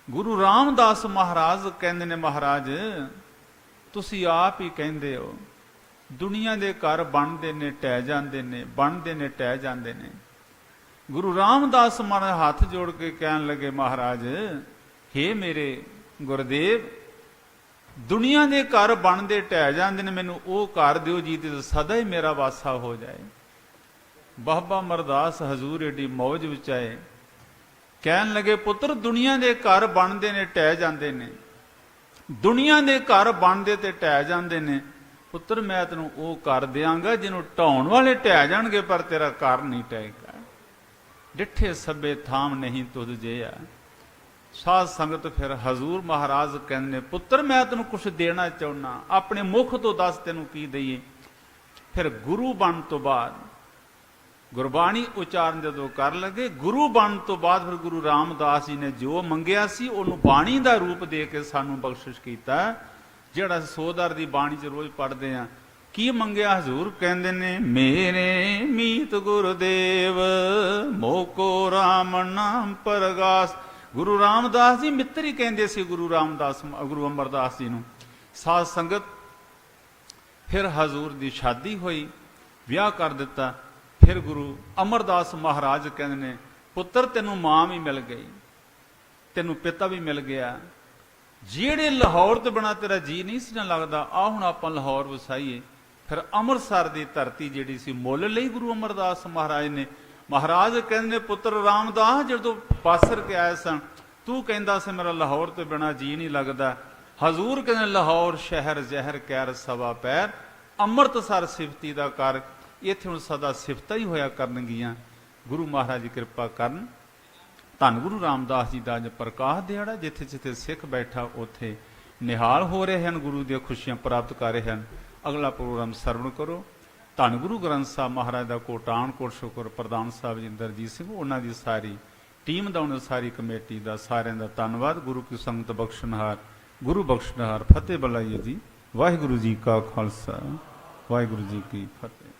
ਗੁਰੂ ਰਾਮਦਾਸ ਮਹਾਰਾਜ ਕਹਿੰਦੇ ਨੇ ਮਹਾਰਾਜ ਤੁਸੀਂ ਆਪ ਹੀ ਕਹਿੰਦੇ ਹੋ ਦੁਨੀਆ ਦੇ ਘਰ ਬਣਦੇ ਨੇ ਟਹਿ ਜਾਂਦੇ ਨੇ, ਬਣਦੇ ਨੇ ਟਹਿ ਜਾਂਦੇ ਨੇ। ਗੁਰੂ ਰਾਮਦਾਸ ਮਹਾਰਾਜ ਹੱਥ ਜੋੜ ਕੇ ਕਹਿਣ ਲੱਗੇ ਮਹਾਰਾਜ ਹੇ ਮੇਰੇ ਗੁਰਦੇਵ ਦੁਨੀਆ ਦੇ ਘਰ ਬਣਦੇ ਟਹਿ ਜਾਂਦੇ ਨੇ, ਮੈਨੂੰ ਉਹ ਘਰ ਦਿਓ ਜਿਹਦੇ ਸਦਾ ਹੀ ਮੇਰਾ ਵਾਸਾ ਹੋ ਜਾਏ। ਬਾਬਾ ਮਰਦਾਸ ਹਜ਼ੂਰ ਏਡੀ ਮੌਜ ਵਿੱਚ ਆਏ, ਕਹਿਣ ਲੱਗੇ ਪੁੱਤਰ ਦੁਨੀਆ ਦੇ ਘਰ ਬਣਦੇ ਨੇ ਟਹਿ ਜਾਂਦੇ ਨੇ, ਦੁਨੀਆ ਦੇ ਘਰ ਬਣਦੇ ਤੇ ਟਹਿ ਜਾਂਦੇ ਨੇ। ਪੁੱਤਰ ਮੈਂ ਤੈਨੂੰ ਉਹ ਕਰ ਦਿਆਂਗਾ ਜਿਹਨੂੰ ਢਾਉਣ ਵਾਲੇ ਟਹਿ ਜਾਣਗੇ ਪਰ ਤੇਰਾ ਘਰ ਨਹੀਂ ਟਹੇਗਾ। ਡਿੱਠੇ ਸਭੇ ਥਾਮ ਨਹੀਂ ਤੁਧ ਜਿਹਾ। ਸਾਧ ਸੰਗਤ ਫਿਰ ਹਜ਼ੂਰ ਮਹਾਰਾਜ ਕਹਿੰਦੇ ਪੁੱਤਰ ਮੈਂ ਤੈਨੂੰ ਕੁਛ ਦੇਣਾ ਚਾਹੁੰਦਾ, ਆਪਣੇ ਮੁਖ ਤੋਂ ਦੱਸ ਤੈਨੂੰ ਕੀ ਦਈਏ। ਫਿਰ ਗੁਰੂ ਬਣਨ ਤੋਂ ਬਾਅਦ ਗੁਰਬਾਣੀ ਉਚਾਰਨ ਜਦੋਂ ਕਰ ਲਗੇ, ਗੁਰੂ ਬਣਨ ਤੋਂ ਬਾਅਦ ਫਿਰ ਗੁਰੂ ਰਾਮਦਾਸ ਜੀ ਨੇ ਜੋ ਮੰਗਿਆ ਸੀ ਉਹਨੂੰ ਬਾਣੀ ਦਾ ਰੂਪ ਦੇ ਕੇ ਸਾਨੂੰ ਬਖਸ਼ਿਸ਼ ਕੀਤਾ। ਜਿਹੜਾ ਸੋਦਰ ਦੀ ਬਾਣੀ 'ਚ ਰੋਜ਼ ਪੜ੍ਹਦੇ ਆ, ਕੀ ਮੰਗਿਆ ਹਜ਼ੂਰ ਕਹਿੰਦੇ ਨੇ ਮੇਰੇ ਮੀਤ ਗੁਰਦੇਵ ਮੋਕੋ ਰਾਮ ਨਾਮ ਪਰਗਾਸ। ਗੁਰੂ ਰਾਮਦਾਸ ਜੀ ਮਿੱਤਰ ਹੀ ਕਹਿੰਦੇ ਸੀ ਗੁਰੂ ਅਮਰਦਾਸ ਜੀ ਨੂੰ। ਸਾਧ ਸੰਗਤ ਫਿਰ ਹਜ਼ੂਰ ਦੀ ਸ਼ਾਦੀ ਹੋਈ, ਵਿਆਹ ਕਰ ਦਿੱਤਾ। ਫਿਰ ਗੁਰੂ ਅਮਰਦਾਸ ਮਹਾਰਾਜ ਕਹਿੰਦੇ ਨੇ ਪੁੱਤਰ ਤੈਨੂੰ ਮਾਂ ਵੀ ਮਿਲ ਗਈ, ਤੈਨੂੰ ਪਿਤਾ ਵੀ ਮਿਲ ਗਿਆ। ਜਿਹੜੇ ਲਾਹੌਰ ਤੋਂ ਬਿਨਾਂ ਤੇਰਾ ਜੀ ਨਹੀਂ ਸੀ ਨਾ ਲੱਗਦਾ, ਆ ਹੁਣ ਆਪਾਂ ਲਾਹੌਰ ਵਸਾਈਏ। ਫਿਰ ਅੰਮ੍ਰਿਤਸਰ ਦੀ ਧਰਤੀ ਜਿਹੜੀ ਸੀ ਮੁੱਲ ਲਈ ਗੁਰੂ ਅਮਰਦਾਸ ਮਹਾਰਾਜ ਨੇ। ਮਹਾਰਾਜ ਕਹਿੰਦੇ ਪੁੱਤਰ ਰਾਮਦਾਸ ਜਦੋਂ ਪਾਸਰ ਕੇ ਆਏ ਸਨ ਤੂੰ ਕਹਿੰਦਾ ਸੀ ਮੇਰਾ ਲਾਹੌਰ ਤੋਂ ਬਿਨਾਂ ਜੀ ਨਹੀਂ ਲੱਗਦਾ। ਹਜ਼ੂਰ ਕਹਿੰਦੇ ਲਾਹੌਰ ਸ਼ਹਿਰ ਜ਼ਹਿਰ ਕੈਰ ਸਵਾ ਪੈਰ, ਅੰਮ੍ਰਿਤਸਰ ਸਿਫਤੀ ਦਾ ਕਰ। ਇੱਥੇ ਹੁਣ ਸਦਾ ਸਿਫਤਾਂ ਹੀ ਹੋਇਆ ਕਰਨਗੀਆਂ। ਗੁਰੂ ਮਹਾਰਾਜ ਜੀ ਕਿਰਪਾ ਕਰਨ। ਧੰਨ ਗੁਰੂ ਰਾਮਦਾਸ ਜੀ ਦਾ ਅੱਜ ਪ੍ਰਕਾਸ਼ ਦਿਹਾੜਾ, ਜਿੱਥੇ ਜਿੱਥੇ ਸਿੱਖ ਬੈਠਾ ਉੱਥੇ ਨਿਹਾਲ ਹੋ ਰਹੇ ਹਨ, ਗੁਰੂ ਦੀਆਂ ਖੁਸ਼ੀਆਂ ਪ੍ਰਾਪਤ ਕਰ ਰਹੇ ਹਨ। ਅਗਲਾ ਪ੍ਰੋਗਰਾਮ ਸਰਵਣ ਕਰੋ। ਧੰਨ ਗੁਰੂ ਗ੍ਰੰਥ ਸਾਹਿਬ ਮਹਾਰਾਜ ਦਾ ਕੋਟਾਨ ਕੋਟ ਸ਼ੁਕਰ। ਪ੍ਰਧਾਨ ਸਾਹਿਬ ਜੀ ਇੰਦਰਜੀਤ ਸਿੰਘ, ਉਹਨਾਂ ਦੀ ਸਾਰੀ ਟੀਮ ਦਾ, ਉਹਨਾਂ ਸਾਰੀ ਕਮੇਟੀ ਦਾ, ਸਾਰਿਆਂ ਦਾ ਧੰਨਵਾਦ। ਗੁਰੂ ਕੀ ਸੰਗਤ ਬਖਸ਼ਣਹਾਰ, ਗੁਰੂ ਬਖਸ਼ਣਹਾਰ। ਫਤਿਹ ਬੁਲਾਈਏ ਜੀ। ਵਾਹਿਗੁਰੂ ਜੀ ਕਾ ਖਾਲਸਾ, ਵਾਹਿਗੁਰੂ ਜੀ ਕੀ ਫਤਿਹ।